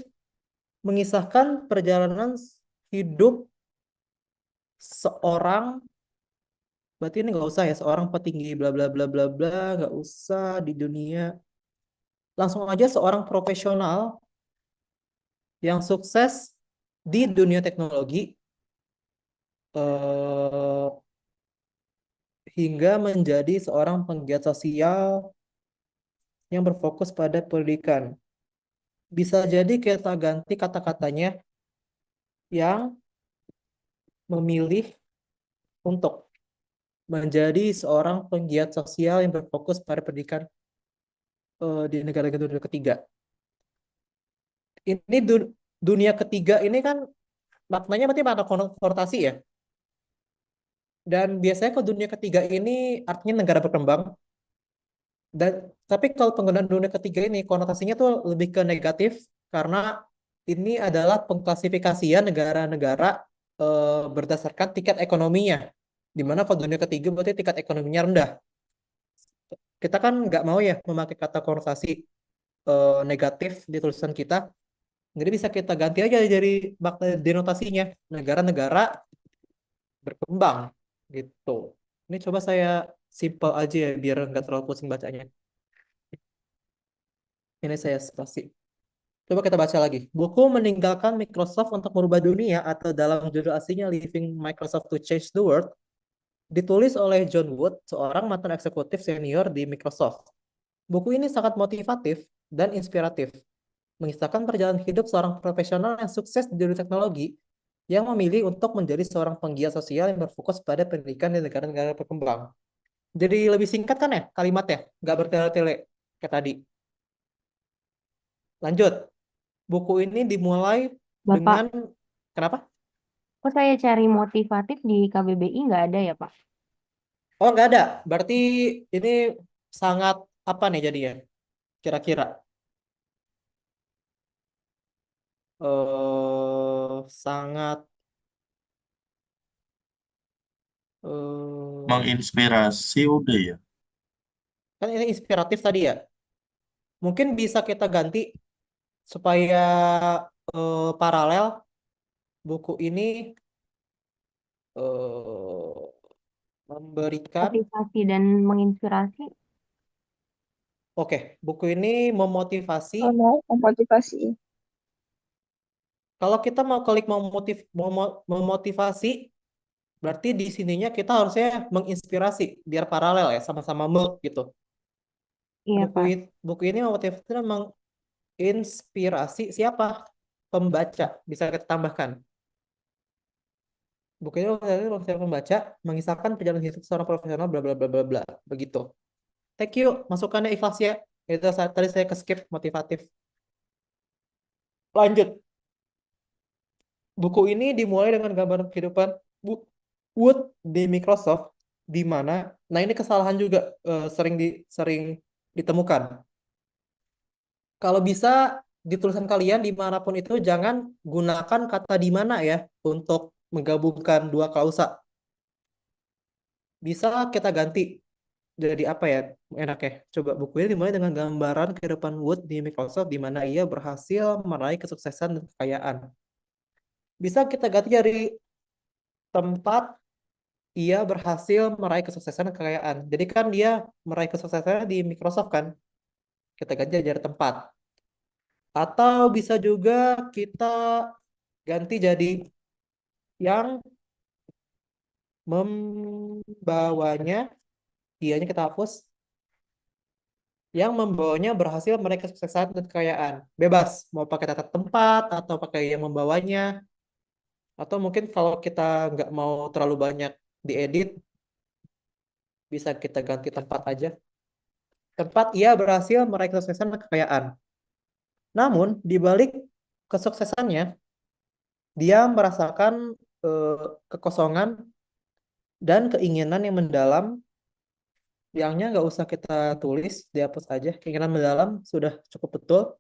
mengisahkan perjalanan hidup seorang, berarti ini nggak usah ya, seorang petinggi bla bla bla bla bla, nggak usah di dunia. Langsung aja seorang profesional yang sukses di dunia teknologi hingga menjadi seorang penggiat sosial yang berfokus pada pendidikan. Bisa jadi kita ganti kata-katanya yang memilih untuk menjadi seorang penggiat sosial yang berfokus pada pendidikan di negara dunia ketiga. Ini dunia ketiga ini kan maknanya berarti makna konotasi ya. Dan biasanya kalau dunia ketiga ini artinya negara berkembang. Tapi kalau penggunaan dunia ketiga ini konotasinya tuh lebih ke negatif karena ini adalah pengklasifikasian negara-negara berdasarkan tingkat ekonominya. Dimana kalau dunia ketiga berarti tingkat ekonominya rendah. Kita kan nggak mau ya memakai kata konotasi negatif di tulisan kita. Jadi bisa kita ganti aja dari makna denotasinya negara-negara berkembang gitu. Ini coba saya simple aja ya biar nggak terlalu pusing bacanya. Ini saya spasi. Coba kita baca lagi. Buku Meninggalkan Microsoft untuk Merubah Dunia atau dalam judul aslinya Leaving Microsoft to Change the World ditulis oleh John Wood, seorang mantan eksekutif senior di Microsoft. Buku ini sangat motivatif dan inspiratif, mengisahkan perjalanan hidup seorang profesional yang sukses di dunia teknologi yang memilih untuk menjadi seorang penggiat sosial yang berfokus pada pendidikan di negara-negara berkembang. Jadi lebih singkat kan ya kalimatnya, nggak bertele-tele kayak tadi. Lanjut, buku ini dimulai Bapak, dengan kenapa? kok saya cari motivatif di KBBI nggak ada ya, Pak? Oh nggak ada, berarti ini sangat apa nih jadinya? Kira-kira sangat Menginspirasi udah ya. kan ini inspiratif tadi ya. Mungkin bisa kita ganti supaya paralel buku ini memberikan Motivasi dan menginspirasi. Oke, buku ini memotivasi. Kalau mau memotivasi. Kalau kita mau klik memotivasi, berarti di sininya kita harusnya menginspirasi biar paralel ya, sama-sama gitu. Iya, Pak. Buku ini memotivasi dan menginspirasi siapa? Pembaca. Bisa kita tambahkan. Buku ini memotivasi pembaca, mengisahkan perjalanan hidup seorang profesional bla bla bla bla bla. Begitu. Thank you, masukannya ikhlas ya. Itu tadi saya ke-skip motivatif. Lanjut. Buku ini dimulai dengan gambaran kehidupan Wood di Microsoft, di mana, nah ini kesalahan juga sering ditemukan. Kalau bisa di tulisan kalian dimanapun itu jangan gunakan kata di mana ya untuk menggabungkan dua klausa. Bisa kita ganti jadi apa ya enaknya? Coba bukunya dimulai dengan gambaran kehidupan Wood di Microsoft di mana ia berhasil meraih kesuksesan dan kekayaan. Bisa kita ganti dari tempat ia berhasil meraih kesuksesan dan kekayaan. Jadi kan dia meraih kesuksesannya di Microsoft kan? Kita ganti dari tempat. Atau bisa juga kita ganti jadi yang membawanya, ianya kita hapus, yang membawanya berhasil meraih kesuksesan dan kekayaan. Bebas, mau pakai kata tempat atau pakai yang membawanya. Atau mungkin kalau kita nggak mau terlalu banyak diedit, bisa kita ganti tempat aja. Tempat ia berhasil meraih kesuksesan dan kekayaan. Namun, di balik kesuksesannya, dia merasakan kekosongan dan keinginan yang mendalam. Yangnya nggak usah kita tulis, dihapus aja. Keinginan mendalam sudah cukup betul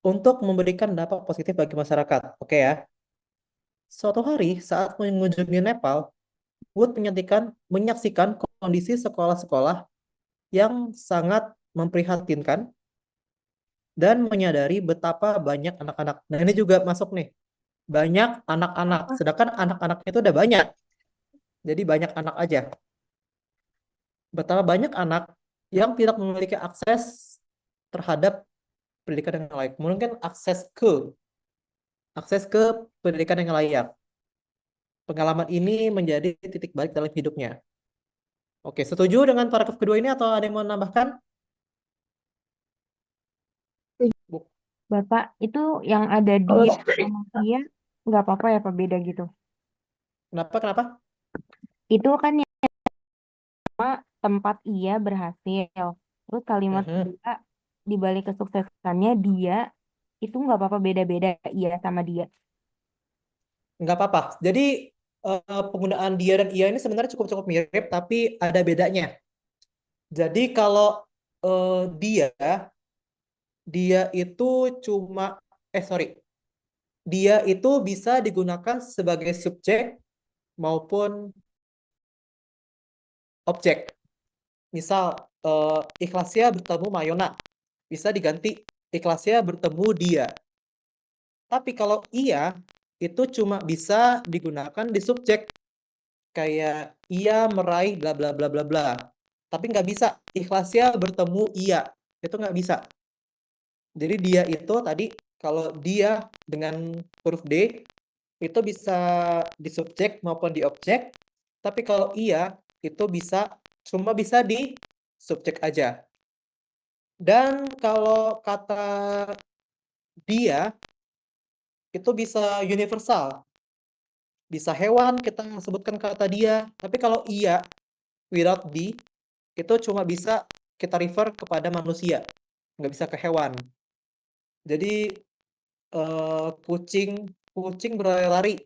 untuk memberikan dampak positif bagi masyarakat. Oke ya. Suatu hari saat mengunjungi Nepal, Wood menyaksikan kondisi sekolah-sekolah yang sangat memprihatinkan dan menyadari betapa banyak anak-anak. Nah ini juga masuk nih. Banyak anak-anak. Sedangkan anak-anaknya itu udah banyak. Jadi banyak anak aja. Betapa banyak anak yang tidak memiliki akses terhadap pendidikan yang layak. Mungkin akses ke pendidikan yang layak. Pengalaman ini menjadi titik balik dalam hidupnya. Oke, setuju dengan paragraf kedua ini atau ada yang mau menambahkan? Bu- Bapak, itu yang ada Kalau dia sama dia nggak apa-apa ya Pak, beda gitu. Kenapa? Itu kan yang tempat ia berhasil. Terus kalimat Mhm. kedua di balik kesuksesannya dia itu nggak apa-apa, beda-beda ia sama dia. Nggak apa-apa. Jadi penggunaan dia dan ia ini sebenarnya cukup mirip, tapi ada bedanya. Jadi kalau dia itu cuma, dia itu bisa digunakan sebagai subjek maupun objek. Misal, Ikhlasya bertemu Mayona, bisa diganti Ikhlasya bertemu dia. Tapi kalau ia, itu cuma bisa digunakan di subjek. Kayak ia meraih bla bla bla bla bla. Tapi nggak bisa Ikhlasya bertemu ia. Itu nggak bisa. Jadi dia itu tadi, kalau dia dengan huruf D, itu bisa di subjek maupun di objek. Tapi kalau ia, itu cuma bisa di subjek aja. Dan kalau kata dia, itu bisa universal. Bisa hewan, kita sebutkan kata dia. Tapi kalau ia, without D, itu cuma bisa kita refer kepada manusia. Nggak bisa ke hewan. Jadi, kucing berlari-lari.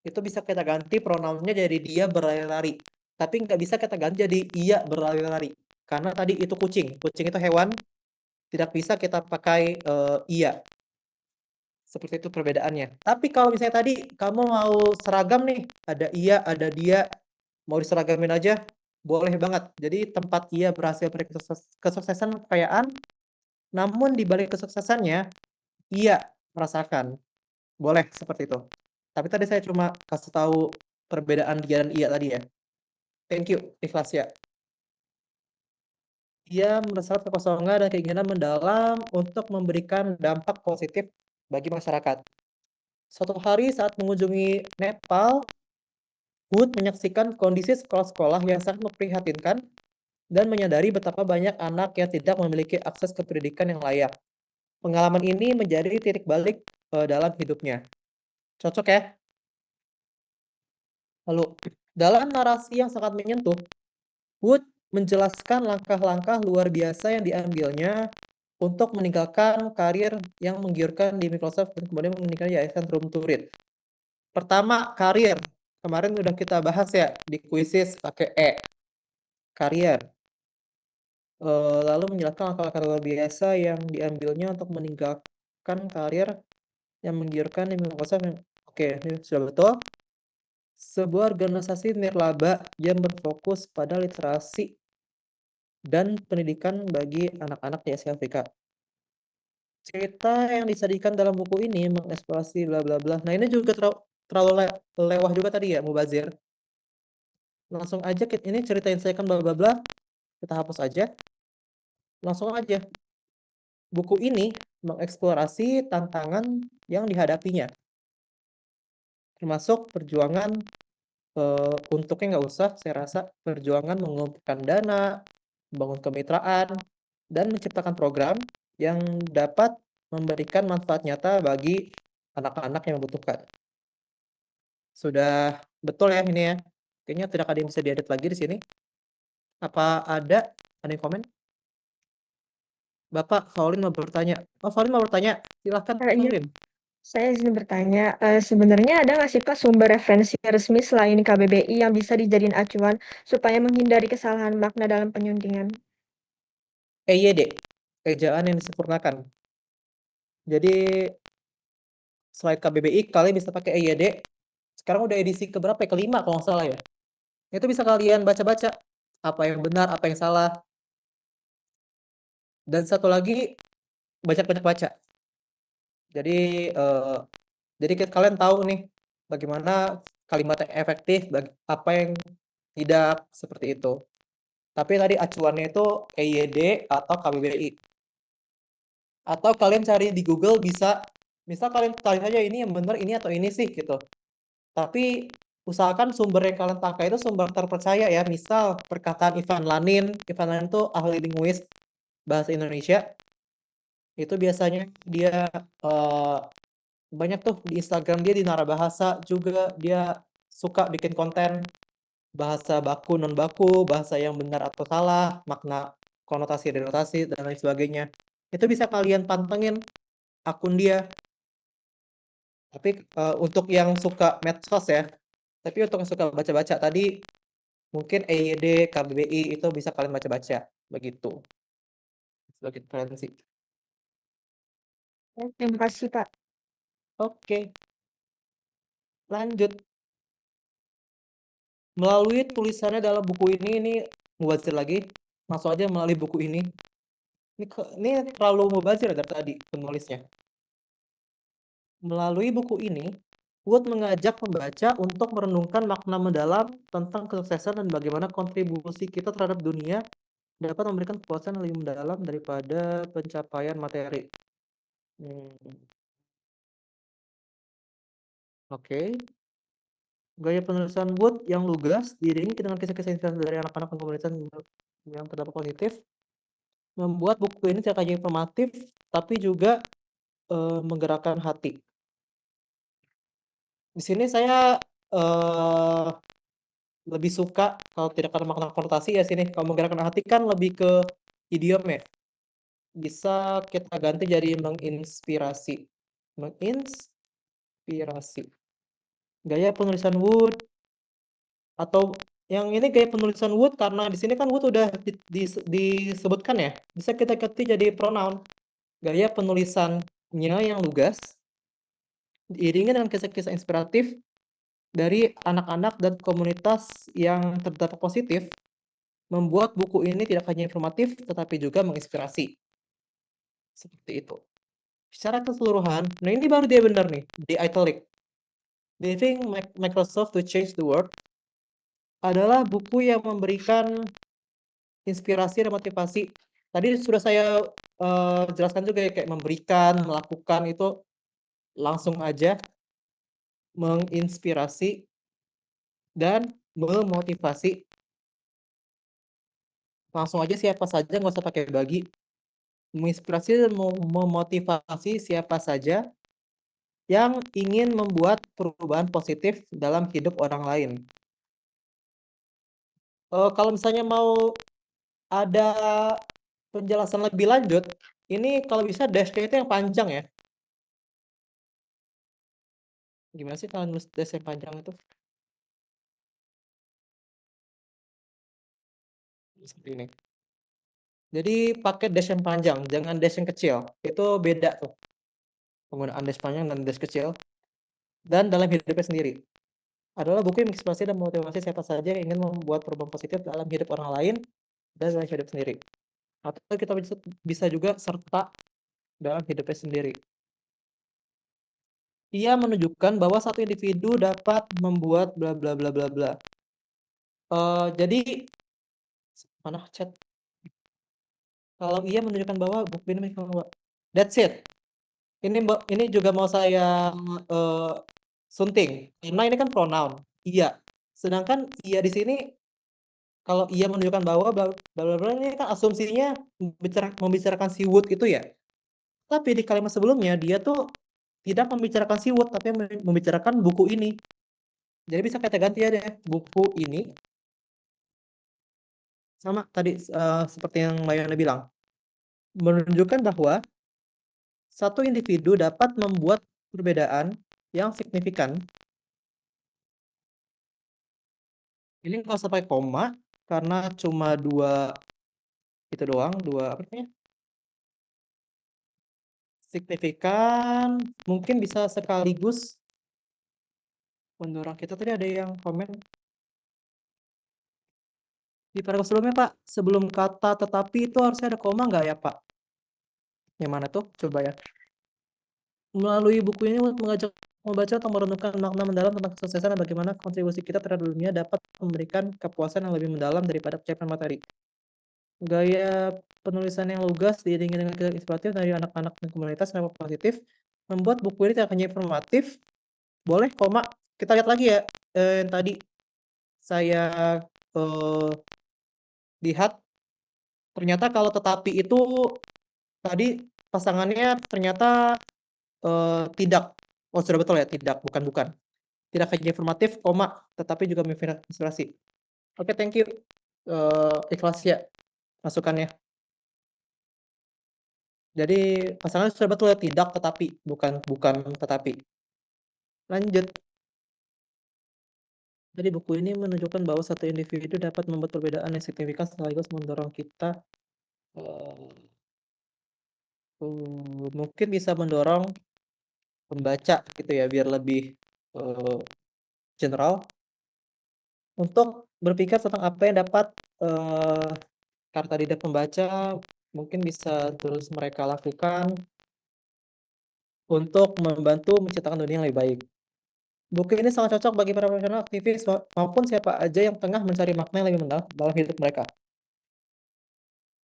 Itu bisa kita ganti pronounnya jadi dia berlari-lari. Tapi nggak bisa kita ganti jadi ia berlari-lari. Karena tadi itu kucing. Kucing itu hewan, tidak bisa kita pakai ia. Seperti itu perbedaannya. Tapi kalau misalnya tadi kamu mau seragam nih, ada ia, ada dia, mau diseragamin aja, boleh banget. Jadi tempat ia berhasil meraih kesuksesan kekayaan, namun di balik kesuksesannya, ia merasakan. Boleh seperti itu. Tapi tadi saya cuma kasih tahu perbedaan dia dan ia tadi ya. Thank you, Ikhlasya. Ia merasakan kekosongan dan keinginan mendalam untuk memberikan dampak positif bagi masyarakat. Suatu hari saat mengunjungi Nepal, Wood menyaksikan kondisi sekolah-sekolah yang sangat memprihatinkan dan menyadari betapa banyak anak yang tidak memiliki akses ke pendidikan yang layak. Pengalaman ini menjadi titik balik dalam hidupnya. Cocok ya? Lalu, dalam narasi yang sangat menyentuh, Wood menjelaskan langkah-langkah luar biasa yang diambilnya untuk meninggalkan karir yang menggiurkan di Microsoft dan kemudian meninggalkan yayasan Room to Read. Pertama, karir. Kemarin udah kita bahas ya di kuisis pakai E. Karir. Lalu menjelaskan langkah-langkah luar biasa yang diambilnya untuk meninggalkan karir yang menggiurkan di Microsoft. Oke, ini sudah betul. Sebuah organisasi nirlaba yang berfokus pada literasi dan pendidikan bagi anak-anak di Asia Afrika. Cerita yang disajikan dalam buku ini mengeksplorasi bla bla bla. Nah, ini juga terlalu lewah juga tadi ya, Mubazir. Langsung aja ini cerita yang saya kan bla bla bla. Kita hapus aja. Langsung aja. Buku ini mengeksplorasi tantangan yang dihadapinya. Termasuk perjuangan untuknya nggak usah, saya rasa perjuangan mengumpulkan dana, membangun kemitraan, dan menciptakan program yang dapat memberikan manfaat nyata bagi anak-anak yang membutuhkan. Sudah betul ya ini ya? Kayaknya tidak ada yang bisa diedit lagi di sini. Apa ada yang komen? Bapak, Faulin mau bertanya. Oh, Faulin mau bertanya. Silahkan, Iya. Faulin. Saya izin bertanya, sebenarnya ada nggak sih Pak sumber referensi resmi selain KBBI yang bisa dijadiin acuan supaya menghindari kesalahan makna dalam penyuntingan? EYD, ejaan yang disempurnakan. Jadi, selain KBBI, kalian bisa pakai EYD. Sekarang udah edisi keberapa ya? Kelima kalau nggak salah ya. Itu bisa kalian baca-baca. Apa yang benar, apa yang salah. Dan satu lagi, banyak-banyak baca. Jadi kalian tahu nih, bagaimana kalimat yang efektif, apa yang tidak, seperti itu. Tapi tadi acuannya itu EYD atau KBBI. Atau kalian cari di Google bisa, misal kalian cari saja ini yang benar ini atau ini sih gitu. Tapi usahakan sumber yang kalian pakai itu sumber terpercaya ya. Misal perkataan Ivan Lanin itu ahli linguis bahasa Indonesia. Itu biasanya dia banyak tuh di Instagram dia di Narabahasa juga dia suka bikin konten bahasa baku non baku, bahasa yang benar atau salah, makna konotasi denotasi dan lain sebagainya. Itu bisa kalian pantengin akun dia. Tapi untuk yang suka medsos ya, tapi untuk yang suka baca-baca tadi mungkin EYD, KBBI itu bisa kalian baca-baca begitu. Sebagai referensi. Terima kasih, Pak. Oke. Lanjut. Melalui tulisannya dalam buku ini mubazir lagi. Langsung aja melalui buku ini. Ini terlalu mubazir dari tadi penulisnya. Melalui buku ini, Wood mengajak pembaca untuk merenungkan makna mendalam tentang kesuksesan dan bagaimana kontribusi kita terhadap dunia dapat memberikan kepuasan yang lebih mendalam daripada pencapaian materi. Oke. Gaya penulisan Wood yang lugas diiringi dengan kisah-kisah inspirasi dari anak-anak dan komunitas yang terdapat positif membuat buku ini tidak hanya informatif tapi juga menggerakkan hati. Di sini saya lebih suka kalau tidak ada makna konotasi ya sini. Kalau menggerakkan hati kan lebih ke idiom ya. Bisa kita ganti jadi menginspirasi. Menginspirasi. Gaya penulisan Wood atau yang ini gaya penulisan Wood karena di sini kan Wood udah disebutkan ya. Bisa kita ganti jadi pronoun. Gaya penulisannya yang lugas diiringi dengan kisah-kisah inspiratif dari anak-anak dan komunitas yang terdampak positif membuat buku ini tidak hanya informatif tetapi juga menginspirasi. Seperti itu. Secara keseluruhan, nah ini baru dia benar nih, di italic. Leaving Microsoft to Change the World adalah buku yang memberikan inspirasi dan motivasi. Tadi sudah saya jelaskan juga ya, kayak memberikan, melakukan itu langsung aja menginspirasi dan memotivasi. Langsung aja siapa saja, nggak usah pakai bagi. Menginspirasi dan memotivasi siapa saja yang ingin membuat perubahan positif dalam hidup orang lain. Kalau misalnya mau ada penjelasan lebih lanjut, ini kalau bisa dash-nya itu yang panjang ya. Gimana sih kalau nulis dash yang panjang itu? Seperti ini. Jadi pakai dash yang panjang, jangan dash yang kecil. Itu beda tuh. Penggunaan dash panjang dan dash kecil. Dan dalam hidupnya sendiri. Adalah buku yang menginspirasi dan memotivasi siapa saja yang ingin membuat perubahan positif dalam hidup orang lain dan dalam hidup sendiri. Atau kita bisa juga serta dalam hidupnya sendiri. Ia menunjukkan bahwa satu individu dapat membuat bla bla bla bla bla. Jadi mana chat? Kalau ia menunjukkan bahwa buku ini that's it. Ini juga mau saya sunting karena ini kan pronoun iya. Sedangkan iya di sini kalau ia menunjukkan bahwa bla bla bla ini kan asumsinya membicarakan si Wood itu ya. Tapi di kalimat sebelumnya dia tuh tidak membicarakan si Wood tapi membicarakan buku ini. Jadi bisa kita ganti ya deh buku ini sama tadi seperti yang Mbak Yana bilang. Menunjukkan bahwa satu individu dapat membuat perbedaan yang signifikan. Ini nggak usah pakai koma karena cuma dua itu doang, dua apa namanya? Signifikan mungkin bisa sekaligus. Pendorong kita tadi ada yang komen di paragraf sebelumnya Pak, sebelum kata tetapi itu harusnya ada koma nggak ya Pak? Yang mana tuh? Coba ya. Melalui buku ini mengajak membaca atau merenungkan makna mendalam tentang kesuksesan dan bagaimana kontribusi kita terhadap dunia dapat memberikan kepuasan yang lebih mendalam daripada pencapaian materi. Gaya penulisan yang lugas diiringi dengan kisah inspiratif dari anak-anak dan komunitas yang positif membuat buku ini tidak hanya informatif. Boleh koma, kita lihat lagi ya. yang tadi saya lihat, ternyata kalau tetapi itu tadi pasangannya ternyata tidak. Oh, sudah betul ya, tidak, bukan. Tidak hanya informatif, koma, tetapi juga menginspirasi. Oke, thank you. Ikhlas ya masukannya. Jadi pasangan sudah betul ya, tidak tetapi, bukan tetapi. Lanjut. Jadi buku ini menunjukkan bahwa satu individu dapat membuat perbedaan yang signifikan sekaligus mendorong kita mungkin bisa mendorong pembaca gitu ya, biar lebih general untuk berpikir tentang apa yang dapat kata lidah pembaca mungkin bisa terus mereka lakukan untuk membantu menciptakan dunia yang lebih baik. Buku ini sangat cocok bagi para profesional, aktivis, maupun siapa aja yang tengah mencari makna yang lebih mendalam dalam hidup mereka.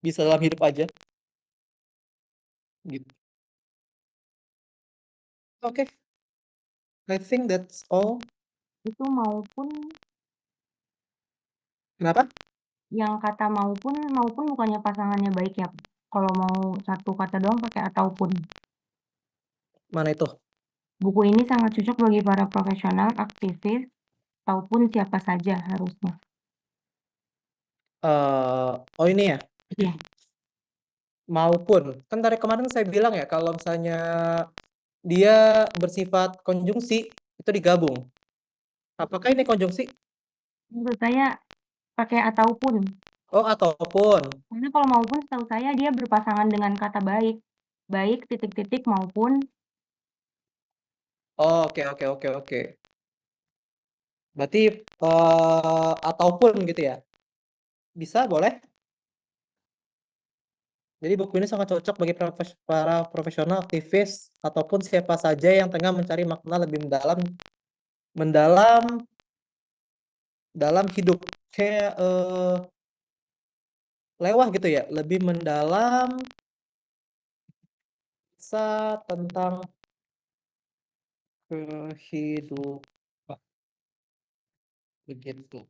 Bisa dalam hidup aja. Gitu. Oke. I think that's all. Itu maupun Kenapa? yang kata maupun bukannya pasangannya baik ya. Kalau mau satu kata doang pakai ataupun. Mana itu? Buku ini sangat cocok bagi para profesional, aktivis, ataupun siapa saja harusnya. Oh ini ya? Iya. Maupun. Kan dari kemarin saya bilang ya, kalau misalnya dia bersifat konjungsi, itu digabung. Apakah ini konjungsi? Menurut saya pakai ataupun. Oh, ataupun. Karena kalau maupun setahu saya dia berpasangan dengan kata baik. Baik, titik-titik, maupun. Oh, oke. Berarti ataupun gitu ya? Bisa, boleh? Jadi buku ini sangat cocok bagi para profesional, aktivis, ataupun siapa saja yang tengah mencari makna lebih mendalam dalam hidup. Kayak lewah gitu ya, lebih mendalam tentang kehidupan. Begitu.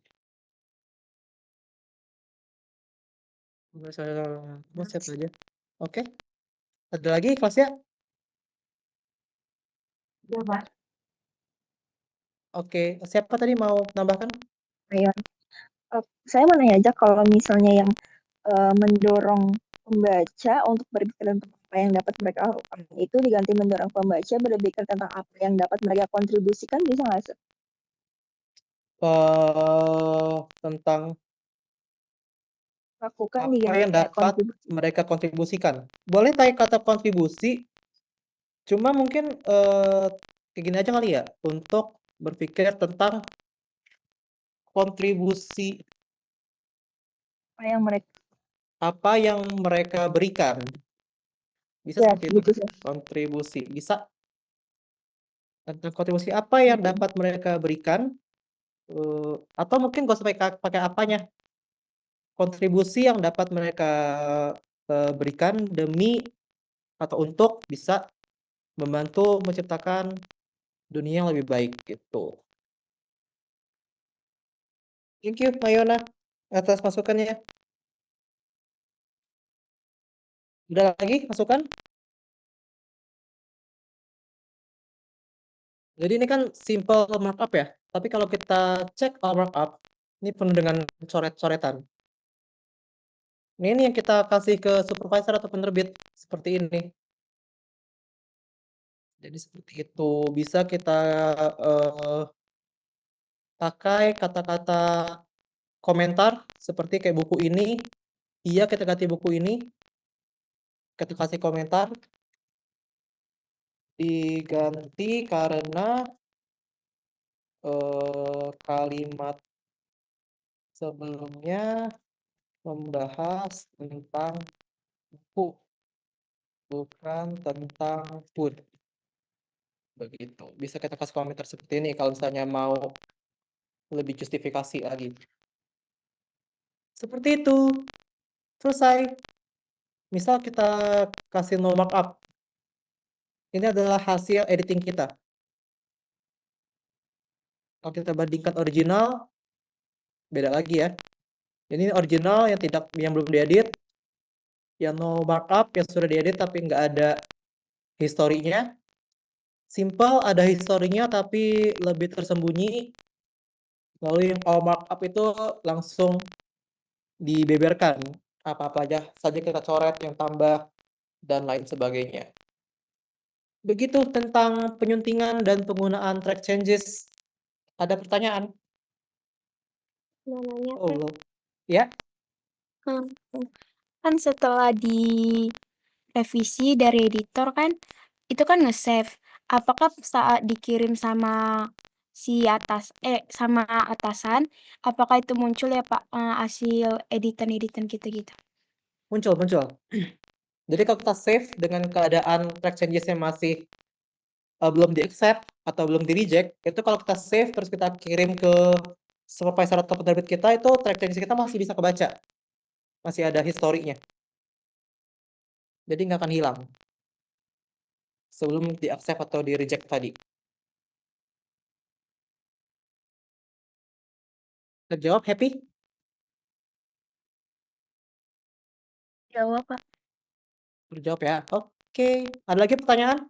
Mau siapa aja? Oke. Ada lagi kelas ya? Iya, Pak. Oke. Siapa tadi mau nambahkan? Ayo. Saya mau nanya aja kalau misalnya yang mendorong pembaca untuk berpikir tentang apa yang dapat mereka lakukan itu diganti mendorong pembaca berpikir tentang apa yang dapat mereka kontribusikan, bisa nggak sih? Tentang Lakukan apa diganti yang kayak dapat kontribusi. mereka kontribusikan. Boleh pakai kata kontribusi, cuma mungkin kayak gini aja kali ya, untuk berpikir tentang kontribusi apa yang mereka berikan. Bisa Ya, seperti itu. gitu sih. Kontribusi. Bisa. Tentang kontribusi apa yang dapat mereka berikan. Atau mungkin gak usah pakai apanya. Kontribusi yang dapat mereka berikan demi atau untuk bisa membantu menciptakan dunia yang lebih baik gitu. Thank you, Mayona, atas masukannya. Udah lagi masukan? Jadi ini kan simple markup ya. Tapi kalau kita cek all markup, ini penuh dengan coret-coretan. Ini yang kita kasih ke supervisor atau penerbit seperti ini. Jadi seperti itu. Bisa kita pakai kata-kata komentar seperti kayak buku ini. Iya, kita ganti buku ini. Kita kasih komentar. Diganti karena kalimat sebelumnya membahas tentang buku, bukan tentang food. Begitu. Bisa kita kasih komentar seperti ini kalau misalnya mau lebih justifikasi lagi. Seperti itu. Selesai. Misal kita kasih no markup. Ini adalah hasil editing kita. Kalau kita bandingkan original, beda lagi ya. Ini original yang belum diedit, yang no markup, yang sudah diedit tapi nggak ada historinya. Simple ada historinya tapi lebih tersembunyi. Lalu yang all markup itu langsung dibeberkan. Apa-apa aja saja kita coret, yang tambah, dan lain sebagainya. Begitu tentang penyuntingan dan penggunaan track changes. Ada pertanyaan? Mau nanya Oh, kan, belum. Ya, kan setelah direvisi dari editor kan, itu kan nge-save. Apakah saat dikirim sama sama atasan, apakah itu muncul ya Pak, hasil editan-editan gitu-gitu? muncul. Jadi kalau kita save dengan keadaan track changes-nya masih belum di-accept atau belum di-reject, itu kalau kita save terus kita kirim ke supervisor atau penerbit kita, itu track changes kita masih bisa kebaca. Masih ada historinya. Jadi nggak akan hilang sebelum di-accept atau di-reject tadi. Terjawab, happy? Jawab Pak. Terjawab ya. Oke. Ada lagi pertanyaan?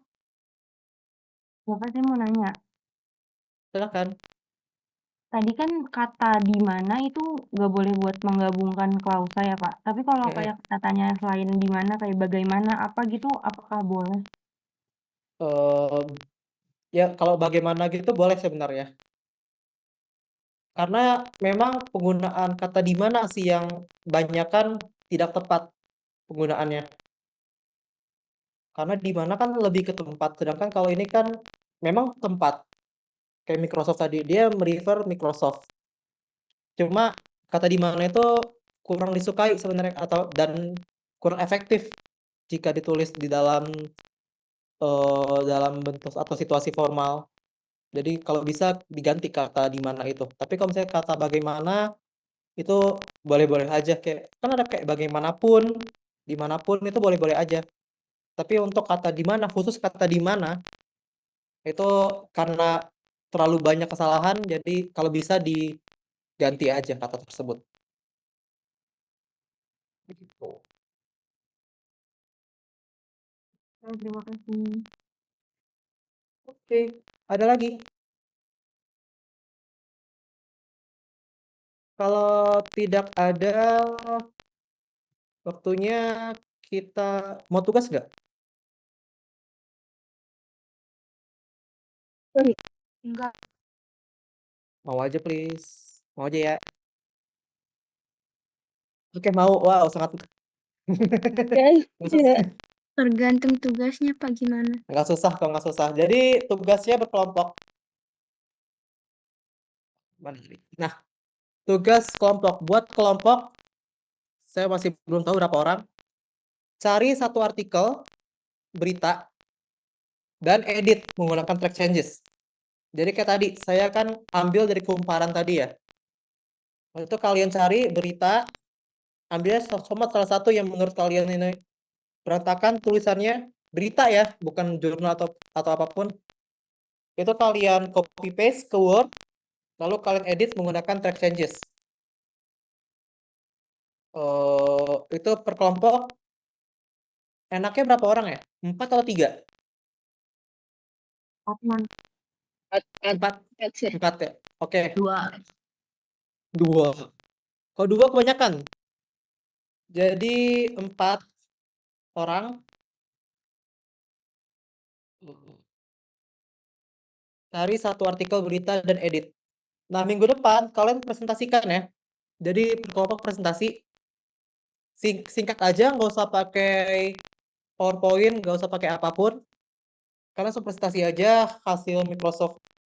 Bapak saya mau nanya, Silakan. tadi kan kata di mana itu nggak boleh buat menggabungkan klausa ya Pak. Tapi kalau Mm-mm. kayak katanya selain di mana kayak bagaimana apa gitu, apakah boleh? Ya kalau bagaimana gitu boleh sebenarnya. Karena memang penggunaan kata di mana sih yang banyak kan tidak tepat penggunaannya. Karena di mana kan lebih ke tempat, sedangkan kalau ini kan memang tempat. Kayak Microsoft tadi, dia merefer Microsoft. Cuma kata di mana itu kurang disukai sebenarnya dan kurang efektif jika ditulis di dalam bentuk atau situasi formal. Jadi kalau bisa diganti kata di mana itu. Tapi kalau misalnya kata bagaimana itu boleh-boleh aja, kayak kan ada kayak bagaimanapun, dimanapun itu boleh-boleh aja. Tapi untuk kata di mana, khusus kata di mana itu karena terlalu banyak kesalahan, jadi kalau bisa diganti aja kata tersebut. Begitu. Terima kasih. Oke, ada lagi? Kalau tidak ada, waktunya kita mau tugas nggak? Enggak. Mau aja please, mau aja ya. Oke mau, wow sangat Tergantung tugasnya Pak gimana. nggak susah kok, nggak susah. Jadi tugasnya berkelompok. Nah, tugas kelompok. Buat kelompok, saya masih belum tahu berapa orang. Cari satu artikel, berita, dan edit menggunakan track changes. Jadi kayak tadi, saya kan ambil dari kumparan tadi ya. Waktu itu kalian cari berita, ambilnya salah satu yang menurut kalian ini berantakan tulisannya, berita ya, bukan jurnal atau apapun. Itu kalian copy paste ke Word, lalu kalian edit menggunakan track changes. Itu per kelompok enaknya berapa orang ya? 4 atau 3? Otman. 4 ya? Oke, 2. 2. Kalau 2 kebanyakan. Jadi 4 orang. Cari satu artikel berita dan edit. Nah, minggu depan kalian presentasikan ya. Jadi per kelompok presentasi. Singkat aja, nggak usah pakai PowerPoint, nggak usah pakai apapun. Kalian langsung presentasi aja hasil Microsoft